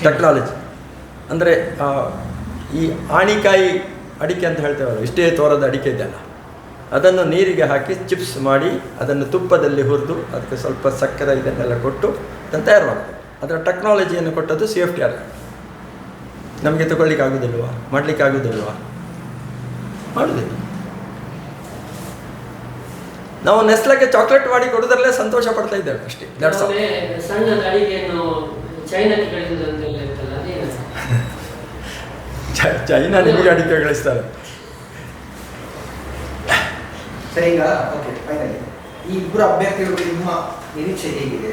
ಟೆಕ್ನಾಲಜಿ. ಅಂದರೆ ಈ ಆಣಿಕಾಯಿ ಅಡಿಕೆ ಅಂತ ಹೇಳ್ತೇವಲ್ಲ, ಇಷ್ಟೇ ತೋರದ ಅಡಿಕೆ ಇದೆಯಲ್ಲ, ಅದನ್ನು ನೀರಿಗೆ ಹಾಕಿ ಚಿಪ್ಸ್ ಮಾಡಿ ಅದನ್ನು ತುಪ್ಪದಲ್ಲಿ ಹುರಿದು ಅದಕ್ಕೆ ಸ್ವಲ್ಪ ಸಕ್ಕರೆ ಇದನ್ನೆಲ್ಲ ಕೊಟ್ಟು ಅದನ್ನು ತಯಾರು ಮಾಡ್ತಾರೆ. ಅದರ ಟೆಕ್ನಾಲಜಿಯನ್ನು ಕೊಟ್ಟದ್ದು CFTRI. ನಮಗೆ ತಗೊಳ್ಳಿಕ್ಕೆ ಆಗೋದಿಲ್ವಾ, ಮಾಡಲಿಕ್ಕೆ ಆಗೋದಿಲ್ವಾ? ಮಾಡೋದಿಲ್ಲ. ನಾವು ನೆಸ್ಲೆಗೆ ಚಾಕ್ಲೇಟ್ ಮಾಡಿ ಕೊಡೋದ್ರಲ್ಲೇ ಸಂತೋಷ ಪಡ್ತಾ ಇದ್ದೇವೆ ಅಷ್ಟೇ. ಸಣ್ಣ ಅಡಿಗೆಯನ್ನು ಚೈನಾಕ್ಕೆ ಕಳಿಸುವುದಂತೆಲ್ಲ ಇರ್ತಲ್ಲ, ಅದೇನು? ಚೈನಾ ನಿಮಗೆ ಅಡಿಕೆ ಕಳಿಸ್ತಾರೆ. ಸರಿ, ಈಗ ಓಕೆ, ಫೈನಲಿ ಈ ಇಬ್ಬರು ಅಭ್ಯರ್ಥಿಗಳು ನಿಮ್ಮ ನಿರೀಕ್ಷೆ ಹೇಗಿದೆ?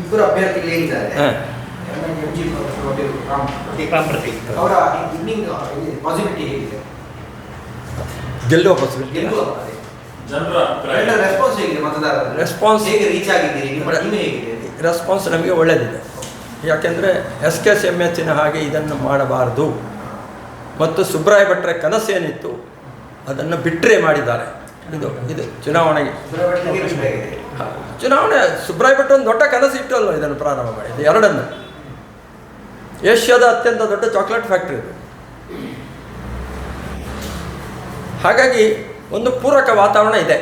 ಇಬ್ಬರು ಅಭ್ಯರ್ಥಿಗಳು ಹೇಗಿದ್ದಾರೆ? ಅವರ ಇನ್ನಿಂಗ್ ಪಾಸಿಬಿಲಿಟಿ ಹೇಗಿದೆ? ಗೆಲ್ಲುವ ಪಾಸಿಬಿಲಿಟಿ, ಜನರ ರೆಸ್ಪಾನ್ಸ್ ಹೇಗಿದೆ? ಮತದಾರರ ರೆಸ್ಪಾನ್ಸ್ ಹೇಗೆ ರೀಚ್ ಆಗಿದ್ದೀರಿ? ನಿಮ್ಮ ಟೀಮ್ ಹೇಗಿದೆ? ರೆಸ್ಪಾನ್ಸ್ ನಮಗೆ ಒಳ್ಳೆಯದಿದೆ. ಯಾಕೆಂದರೆ SKSMHನ ಹಾಗೆ ಇದನ್ನು ಮಾಡಬಾರ್ದು ಮತ್ತು ಸುಬ್ರಾಯ ಭಟ್ರ ಕನಸೇನಿತ್ತು ಅದನ್ನು ಬಿಟ್ಟರೆ ಮಾಡಿದ್ದಾರೆ. ಇದು ಚುನಾವಣೆಗೆ ಸುಬ್ರಾಯ ಭಟ್ರ ಒಂದು ದೊಡ್ಡ ಕನಸು ಇಟ್ಟಲ್ಲ ಇದನ್ನು ಪ್ರಾರಂಭ ಮಾಡಿದ್ದು. ಎರಡನ್ನು ಏಷ್ಯಾದ ಅತ್ಯಂತ ದೊಡ್ಡ ಚಾಕ್ಲೇಟ್ ಫ್ಯಾಕ್ಟ್ರಿ ಇದು. ಹಾಗಾಗಿ ಒಂದು ಪೂರಕ ವಾತಾವರಣ ಇದೆ.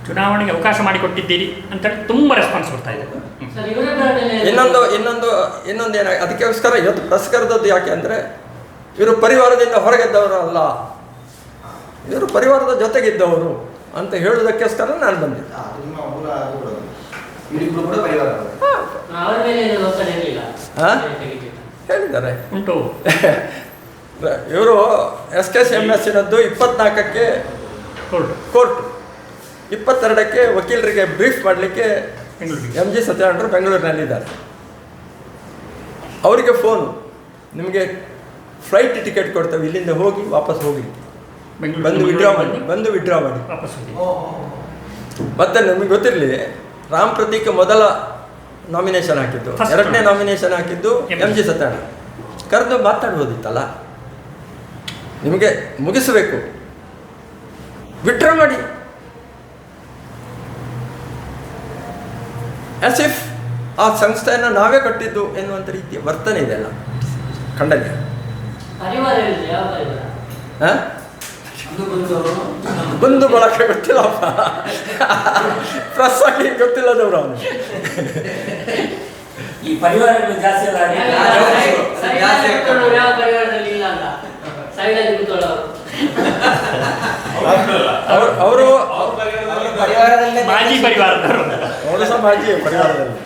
ಚುನಾವಣೆಗೆ ಅವಕಾಶ ಮಾಡಿಕೊಟ್ಟಿದ್ದೀರಿ ಅಂತೇಳಿ ತುಂಬ ರೆಸ್ಪಾನ್ಸ್ ಬರ್ತಾ ಇದೆ. ಇನ್ನೊಂದು ಏನಾಗಿ ಅದಕ್ಕೋಸ್ಕರ ಇವತ್ತು ಪ್ರೆಸ್ ಕರೆದದ್ದು ಯಾಕೆ ಅಂದರೆ, ಇವರು ಪರಿವಾರದಿಂದ ಹೊರಗೆದ್ದವರು ಅಲ್ಲ, ಇವರು ಪರಿವಾರದ ಜೊತೆಗಿದ್ದವರು ಅಂತ ಹೇಳುವುದಕ್ಕೋಸ್ಕರ ನಾನು ಬಂದಿದ್ದೆ. ಹೇಳಿದ್ದಾರೆ ಉಂಟು. ಇವರು SKSMHನದ್ದು 24ಕ್ಕೆ ಕೋರ್ಟ್, 22ಕ್ಕೆ ವಕೀಲರಿಗೆ ಬ್ರೀಫ್ ಮಾಡಲಿಕ್ಕೆ MG ಸತ್ಯನಾರಾಯಣರು ಬೆಂಗಳೂರಿನಲ್ಲಿದ್ದಾರೆ. ಅವರಿಗೆ ಫೋನು, ನಿಮಗೆ ಫ್ಲೈಟ್ ಟಿಕೆಟ್ ಕೊಡ್ತೇವೆ, ಇಲ್ಲಿಂದ ಹೋಗಿ ವಾಪಸ್ ಹೋಗಿ, ಬಂದು ವಿಡ್ರಾ ಮಾಡಿ ಮತ್ತೆ ನಮಗೆ ಗೊತ್ತಿರಲಿ. ರಾಮ್ ಪ್ರತೀಕ್ ಮೊದಲ ನಾಮಿನೇಷನ್ ಹಾಕಿದ್ದು, ಎರಡನೇ ನಾಮಿನೇಷನ್ ಹಾಕಿದ್ದು MG ಸತ್ಯನಾರಾಯಣ. ಕರೆದು ಮಾತಾಡ್ಬೋದಿತ್ತಲ್ಲ, ನಿಮಗೆ ಮುಗಿಸಬೇಕು, ವಿಡ್ರಾ ಮಾಡಿ. ಆಸ್ ಇಫ್ ಆ ಸಂಸ್ಥೆಯನ್ನು ನಾವೇ ಕಟ್ಟಿದ್ದು ಎನ್ನುವಂಥ ರೀತಿಯ ವರ್ತನೆ ಇದೆಲ್ಲ ಖಂಡನೀಯ. ಬಂದು ಬಳಕೆ ಗೊತ್ತಿಲ್ಲಪ್ಪ, ಪ್ರೆಸ್ ಆಗಿ ಗೊತ್ತಿಲ್ಲದವ್ರು ಅವನು. ಈ ಪರಿವಾರಗಳು ಜಾಸ್ತಿ ಅಲ್ಲ, ಯಾವ ಪರಿವಾರದಲ್ಲಿ ಇಲ್ಲ ಅಂತ ಸೈಡಲ್ಲಿ ಕೂತ್ಕೊಳ್ಳೋರು. ಅವರು ಪರಿವಾರದಲ್ಲೇ ಮಾಜಿ ಪರಿವಾರದವರು. ಅವರು ಸಹ ಮಾಜಿ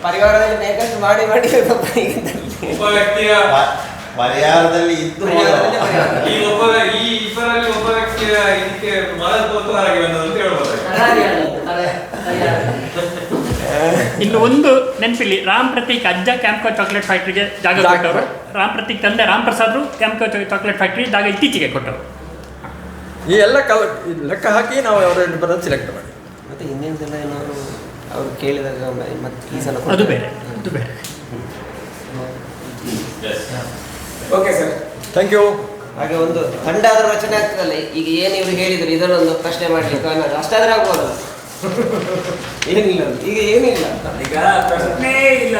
ಪರಿವಾರದಲ್ಲಿ ಬೇಕಷ್ಟು ಮಾಡಿ ಒಬ್ಬ ವ್ಯಕ್ತಿಯ ಪರಿಹಾರದಲ್ಲಿ ಇದ್ದು ಈ ಇಬ್ಬರಲ್ಲಿ ಒಬ್ಬ ವ್ಯಕ್ತಿಯ ಇದಕ್ಕೆ ಮನಸ್ಸು ಹೊರಗೆ ಬಂದದ್ದು ಅಂತ ಹೇಳ್ಬೋದು. ಇನ್ನು ಒಂದು ನೆನಪಿಲ್ಲಿ, ರಾಮ್ ಪ್ರತೀಕ್ ಅಜ್ಜ ಕ್ಯಾಂಪ್ಕೋ ಚಾಕ್ಲೇಟ್ ಫ್ಯಾಕ್ಟ್ರಿಗೆ ಜಾಗ ಕೊಟ್ಟವರು. ರಾಮ್ ಪ್ರತೀಕ್ ತಂದೆ ರಾಮ್ ಪ್ರಸಾದ್ರು ಕ್ಯಾಂಪ್ಕೋ ಚಾಕ್ಲೇಟ್ ಫ್ಯಾಕ್ಟ್ರಿ ಜಾಗ ಇತ್ತೀಚೆಗೆ ಕೊಟ್ಟವರು. ಈ ಎಲ್ಲ ಲೆಕ್ಕ ಹಾಕಿ ನಾವು ಅವರಿಬ್ಬರನ್ನು ಸಿಲೆಕ್ಟ್ ಮಾಡಿ. ಮತ್ತೆ ಹಿಂದಿನ ಸಲ ಏನಾದ್ರು ಅವ್ರು ಕೇಳಿದಾಗ ಮತ್ತೆ ಈ ಸಲ ಅದು ಬೇರೆ, ಅದು ಬೇರೆ. Okay sir, thank you. ಹಾಗೆ ಒಂದು ತಂಡಾದ್ರೂ ರಚನೆ ಆಗ್ತದಲ್ಲ, ಈಗ ಏನು ಇವರು ಹೇಳಿದ್ರು ಇದನ್ನೊಂದು ಪ್ರಶ್ನೆ ಮಾಡ್ಲಿಕ್ಕೆ ಅನ್ನೋದು ಅಷ್ಟಾದ್ರೆ ಆಗ್ಬೋದಲ್ಲ. ಏನಿಲ್ಲ ಈಗ ಏನಿಲ್ಲ ಈಗ ಪ್ರಶ್ನೆ ಇಲ್ಲ.